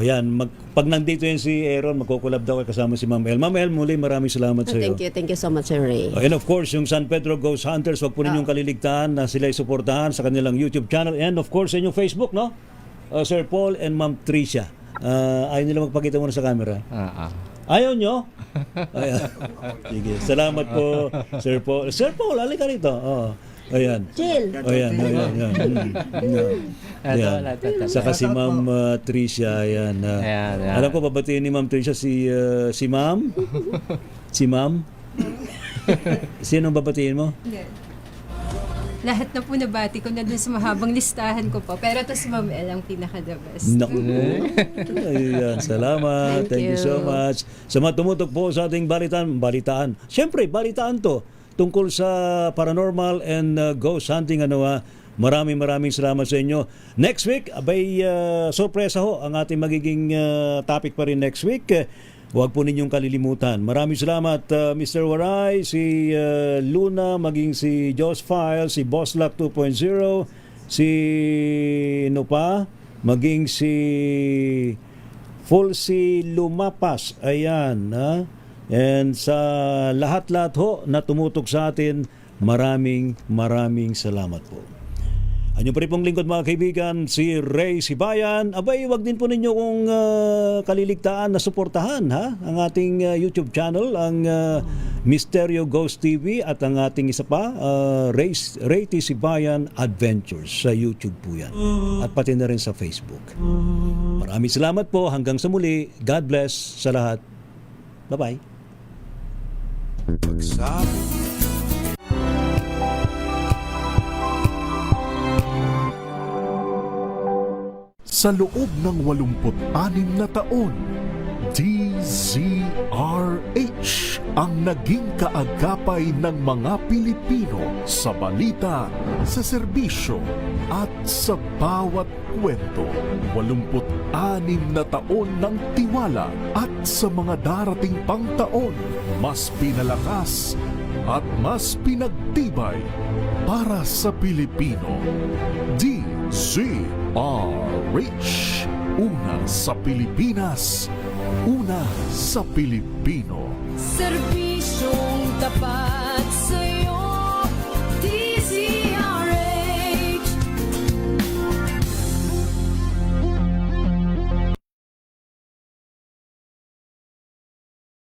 Speaker 14: Yan.
Speaker 19: Pag nandito yan si Aaron, magkukulab daw kasama si Ma'am El. Ma'am El, muli maraming salamat sa iyo.
Speaker 17: Thank you so much, Sir Ray.
Speaker 19: And of course, yung San Pedro Ghost Hunters, wag po ninyong kaliligtaan na sila'y suportahan sa kanilang YouTube channel. And of course, sa inyong Facebook, no? Sir Paul and Ma'am Tricia. Ayaw nila magpakita muna sa camera. Ayaw nyo? Sige. Salamat po, Sir Paul. Sir Paul, halika rito. Ayan.
Speaker 17: Jill.
Speaker 19: Ayan. Saka si Ma'am Tricia. Ayan. Alam ko, babatiin ni Ma'am Tricia si Ma'am. Si Ma'am. Sino babatiin mo?
Speaker 4: Lahat na po nabati ko na dun sa mahabang listahan ko po. Pero ito si Ma'am El ang pinaka-the best.
Speaker 19: Ayan, salamat. Thank you so much. Sa mga tumutok po sa ating balitaan. Siyempre, balitaan to. Tungkol sa paranormal and ghost hunting. Maraming salamat sa inyo. Next week, sorpresa ho ang ating magiging topic pa rin next week. Huwag po ninyong kalilimutan. Maraming salamat Mr. Waray, si Luna, maging si Joss File, si Boss Luck 2.0, si maging si Fulsi Lumapas. Ayan. And sa lahat-lahat ho na tumutok sa atin, maraming salamat po. Anyo pa rin pong lingkod mga kaibigan, si Ray Sibayan. Abay, wag din po ninyo kong kaliligtaan na suportahan ang ating YouTube channel, ang Misteryo Ghost TV, at ang ating isa pa, Ray T. Sibayan Adventures. Sa YouTube po yan. At pati na rin sa Facebook. Maraming salamat po. Hanggang sa muli. God bless sa lahat. Bye-bye.
Speaker 1: Sa loob ng 86 na taon, DZRH ang naging kaagapay ng mga Pilipino sa balita, sa serbisyo at sa bawat kwento. 86 na taon ng tiwala at sa mga darating pang taon, mas pinalakas at mas pinagtibay para sa Pilipino. DZRH, una sa Pilipinas, una sa Pilipino.